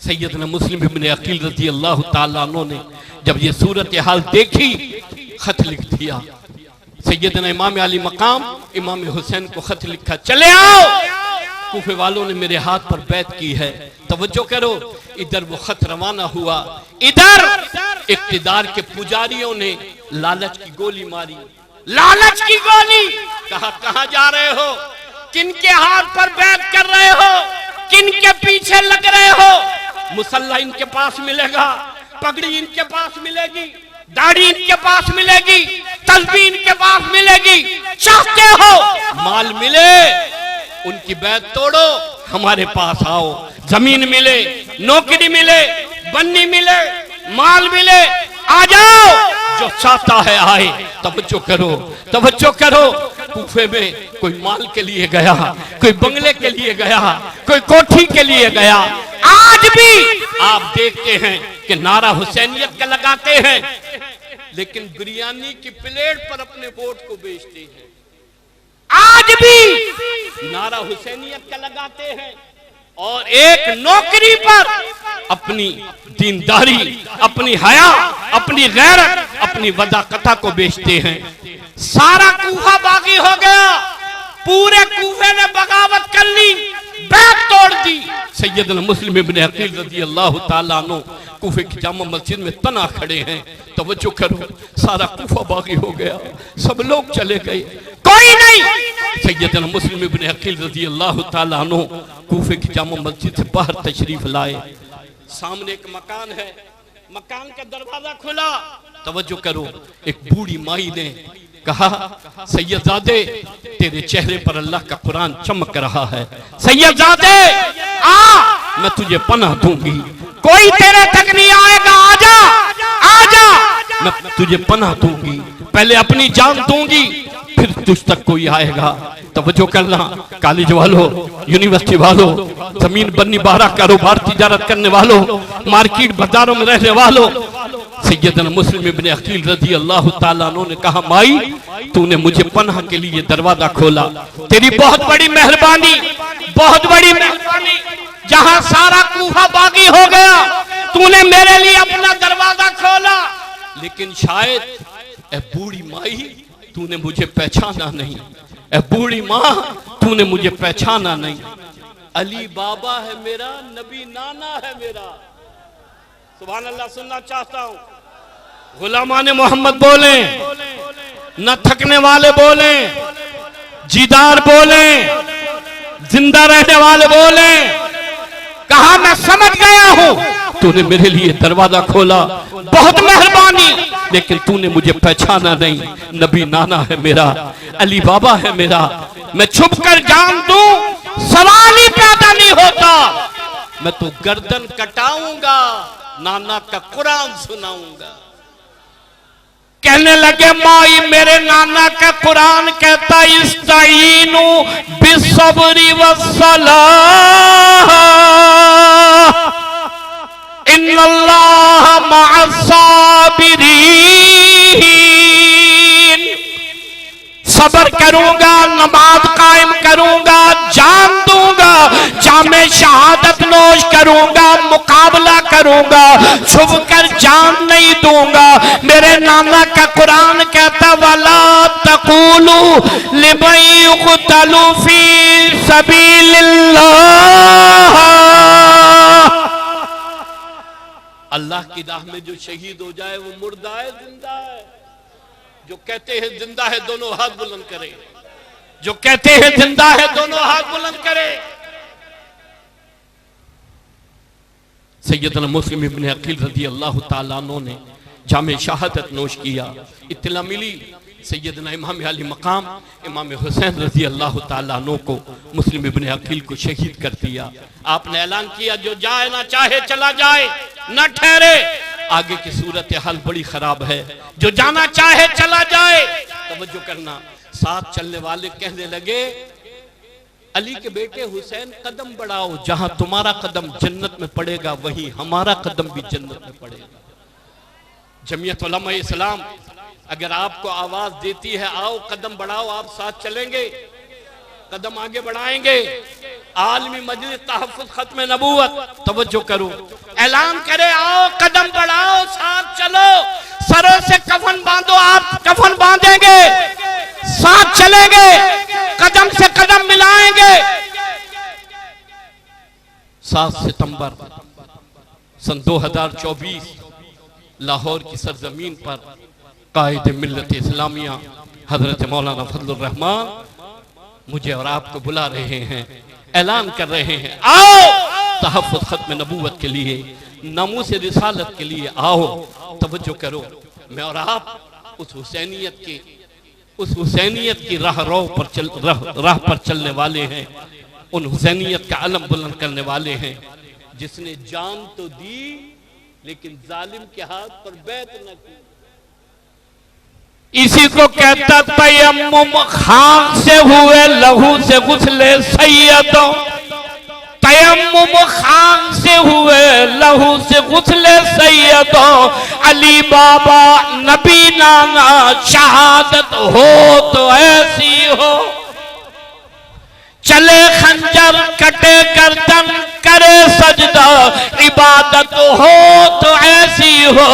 A: सैयदना मुस्लिम इब्ने अकील रज़ी अल्लाह ताला अन्हु ने जब ये सूरत हाल देखी, खत लिख दिया। सैयदना इमाम अली मकाम इमाम हुसैन को खत लिखा, चले आओ, कूफे वालों ने मेरे हाथ पर बैत की है, तवज्जो करो। इधर वो खत रवाना हुआ, इधर इक्तिदार के पुजारियों ने लालच की गोली मारी। लालच की गोली, कहा कहां जा रहे हो, किन के हाथ पर बैत कर रहे हो, किन के पीछे लग रहे हो। मुसल्ला इनके पास मिलेगा, पगड़ी इनके पास मिलेगी, दाढ़ी इनके पास मिलेगी, तस्बीह इनके पास मिलेगी। चाहते हो माल मिले, उनकी बैत तोड़ो, हमारे पास आओ। जमीन मिले, नौकरी मिले, बन्नी मिले, माल मिले, आ जाओ। जो चाहता है आए। तवज्जो करो, तवज्जो करो। कूफे में कोई माल के लिए गया, कोई बंगले के लिए गया, कोई कोठी के लिए गया। आज भी आप देखते हैं कि नारा हुसैनियत का लगाते हैं, लेकिन बिरयानी की प्लेट पर अपने वोट को बेचते हैं। आज भी नारा हुसैनियत का लगाते हैं और एक नौकरी पर अपनी दीनदारी, अपनी हया, अपनी गैरत, अपनी वदाकता को बेचते हैं। सारा कूफा बागी हो गया, पूरे कूफे ने बगावत कर ली, बैत तोड़ दी। सैयदना मुस्लिम इब्ने अकील रज़ी अल्लाह ताला अन्हु कूफे की जामा मस्जिद में तना खड़े हैं। तवज्जो करो, सारा कूफा बागी हो गया, सब लोग चले गए, कोई नहीं। सैयदना मुस्लिम इब्ने अकील रज़ी अल्लाह ताला अन्हु कूफे की जामा मस्जिद से बाहर तशरीफ लाए। सामने एक मकान है, मकान का दरवाजा खुला। तवज्जो करो, एक बूढ़ी माई ने कहा, सैयदजादे तेरे चेहरे पर अल्लाह का कुरान चमक रहा है, सैयदजादे आ, मैं तुझे पनाह दूंगी, कोई तेरे तक नहीं आएगा, आजा आजा, मैं तुझे पनाह दूंगी, पहले अपनी जान दूंगी, फिर तुझ तक कोई आएगा। तवज्जो करना, कॉलेज वालों, यूनिवर्सिटी वालों, जमीन बन्नी बारह कारोबार तिजारत करने वालों, मार्केट बाजारों में रहने वालों, सैयदना मुस्लिम इब्ने अकील रज़ी अल्लाह ताला अन्हु ने कहा, माई तूने मुझे पनाह के लिए दरवाजा खोला, तेरी बहुत बड़ी मेहरबानी, बहुत बड़ी मेहरबानी। जहां सारा कूफा बागी हो गया, तूने मेरे लिए अपना दरवाजा खोला। लेकिन शायद ए बूढ़ी माई तूने मुझे पहचाना नहीं, ए बूढ़ी माँ तूने मुझे पहचाना नहीं। अली बाबा है मेरा, नबी नाना है मेरा। सुभान अल्लाह सुनना चाहता हूं। गुलामान मोहम्मद बोले, न थकने वाले बोले, जीदार बोले, जिंदा रहने वाले बोले। कहा मैं समझ गया हूं, तूने मेरे लिए दरवाजा खोला, बहुत मेहरबानी, लेकिन तूने मुझे पहचाना नहीं। नबी नाना है मेरा, अली बाबा है मेरा, मैं छुप कर जान दूं सवाल ही पैदा नहीं होता। मैं तो गर्दन कटाऊंगा, नाना का कुरान सुनाऊंगा। कहने लगे माई मेरे नाना का कुरान कहता इस्ताईनु बिस्सब्री वस्सलाह इन्नल्लाह मअस्साबिरीन। सब्र करूंगा, नमाज कायम करूंगा, जान दूंगा, जामे शहादत नोश करूंगा, मुकाबला करूंगा, छुप कर जान नहीं दूंगा। मेरे नाना का कुरान कहता वला तक़ूलू लिमन युक़तलू फी सबीलिल्लाह। अल्लाह की राह में जो शहीद हो जाए वो मुर्दा है, जिंदा है। जो कहते हैं जिंदा है दोनों हाथ बुलंद करे, जो कहते हैं जिंदा है दोनों हाथ बुलंद करे। सैयदना मुस्लिम इब्ने अकील रज़ी अल्लाह ताला अन्हु ने जामे शहादत नोश किया। इत्तला मिली
C: सैयदना इमाम अली मकाम इमाम हुसैन रजी अल्लाह ताला अन्हु को मुस्लिम इब्ने अकील को शहीद कर दिया। आपने ऐलान किया जो जाए ना चाहे चला जाए, न ठहरे। आगे की सूरत हाल बड़ी खराब है, जो जाना चाहे चला जाए। तवज्जो करना, साथ चलने वाले कहने लगे अली के बेटे हुसैन कदम बढ़ाओ, जहां तुम्हारा कदम जन्नत में पड़ेगा वहीं हमारा कदम भी जन्नत में पड़ेगा। जमीयत उलमा इस्लाम अगर आपको आवाज देती है आओ कदम बढ़ाओ, आप साथ चलेंगे, कदम आगे बढ़ाएंगे। आलमी मजलिस तहफ्फुज़ खत्म नबूवत, तवज्जो करो, ऐलान करे आओ कदम बढ़ाओ, साथ चलो, सरों से कफन बांधो, आप कफन बांधेंगे, साथ चलेंगे, कदम से कदम मिलाएंगे। 7 सितंबर सन 2024 लाहौर की सरजमीन पर कायद मिल्लत इस्लामिया हजरत मौलाना फजलुर रहमान मुझे और आपको बुला रहे हैं, ऐलान कर रहे हैं आओ तहफ्फुज़ खत्म नबूवत के लिए, नामूस रिसालत के लिए आओ। तवज्जो करो, मैं और आप उस हुसैनियत की राह पर चलने वाले हैं, उन हुसैनियत का अलम बुलंद करने वाले हैं जिसने जान तो दी लेकिन जालिम के हाथ पर बैत न की।
A: इसी को कहता तयम्मुम खाक से हुए लहू से गुस्ले सैयदों, तयम्मुम खाक से हुए लहू से गुस्ले सैयदों, अली बाबा नबी नाना शहादत हो तो ऐसी हो, चले खंजर कटे गर्दन करे सजदा, इबादत हो तो ऐसी हो,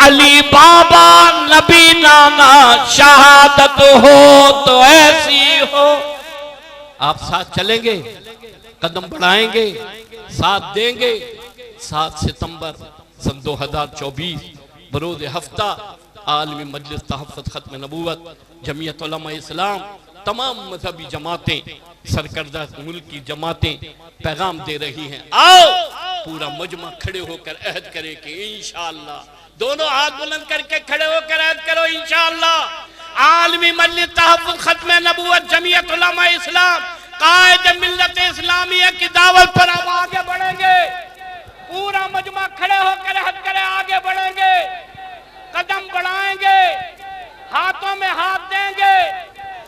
A: अली बाबा नबी नाना शहादत हो तो ऐसी हो। आप साथ चलेंगे, कदम बढ़ाएंगे, साथ देंगे। 7 सितंबर सन 2024 बरोज हफ्ता आलमी मजलिस तहफ्फुज़ खत्म नबूवत जमीयत उलमा इस्लाम तमाम मजहबी जमातें सरकर्दा मुल्क की जमातें पैगाम दे रही हैं आओ पूरा मजमा खड़े होकर अहद करे कि इंशाअल्लाह, दोनों हाथ बुलंद करके खड़े होकर अहद करो इंशाअल्लाह आलमी मजलिस तहफ्फुज़ खत्म नबूवत जमीयत उलमा इस्लाम कायद मिल्लत इस्लामिया की दावत पर हम आगे बढ़ेंगे। पूरा मजमा खड़े होकर अहद करे आगे बढ़ेंगे, कदम बढ़ाएंगे, हाथों में हाथ देंगे,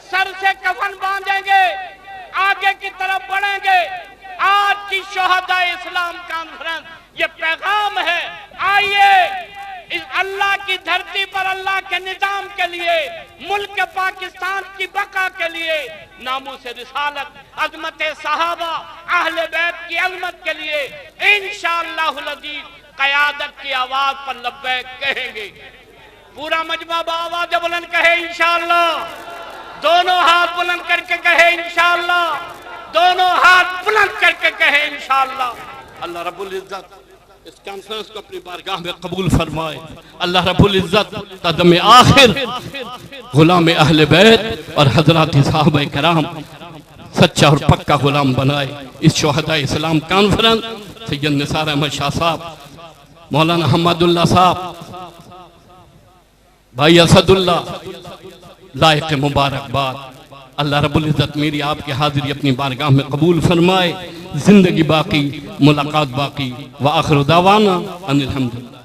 A: सर से कफन बांधेंगे, आगे की तरफ बढ़ेंगे। आज की शोहदा इस्लाम कॉन्फ्रेंस ये पैगाम है, आइए इस अल्लाह की धरती पर अल्लाह के निजाम के लिए, मुल्क पाकिस्तान की बका के लिए, नामूस रिसालत, अज़मत सहाबा, अहले बैत की अज़मत के लिए इंशाअल्लाहुल अज़ीज़ क़यादत की आवाज पर लब्बैक कहेंगे। पूरा मजमा आवाज बुलंद कहे इंशाअल्लाह, दोनों हाथ बुलंद करके कहे इंशाअल्लाह, दोनों हाथ बुलंद करके कहे इंशाअल्लाह। अल्लाह रब्बुल इज्जत इस कॉन्फ्रेंस को अपनी बारगाह में कबूल फरमाए। अल्लाह रब्बुल इज्जत कदम आखिर गुलाम अहले बैत और हजरात साहबे कराम सच्चा और पक्का गुलाम बनाए। इस शोहदा इस्लाम कॉन्फ्रेंस सैयद निसार अहमद शाह साहब, मौलाना हम्मदुल्लाह साहब, भाई असदुल्ला लायक मुबारकबाद। अल्लाह रब्बुल इज्जत मेरी आपकी हाजिरी अपनी बारगाह में कबूल फरमाए। जिंदगी बाकी, मुलाकात बाकी। व आखिर दावाना अनिल हम्दुलिल्लाह।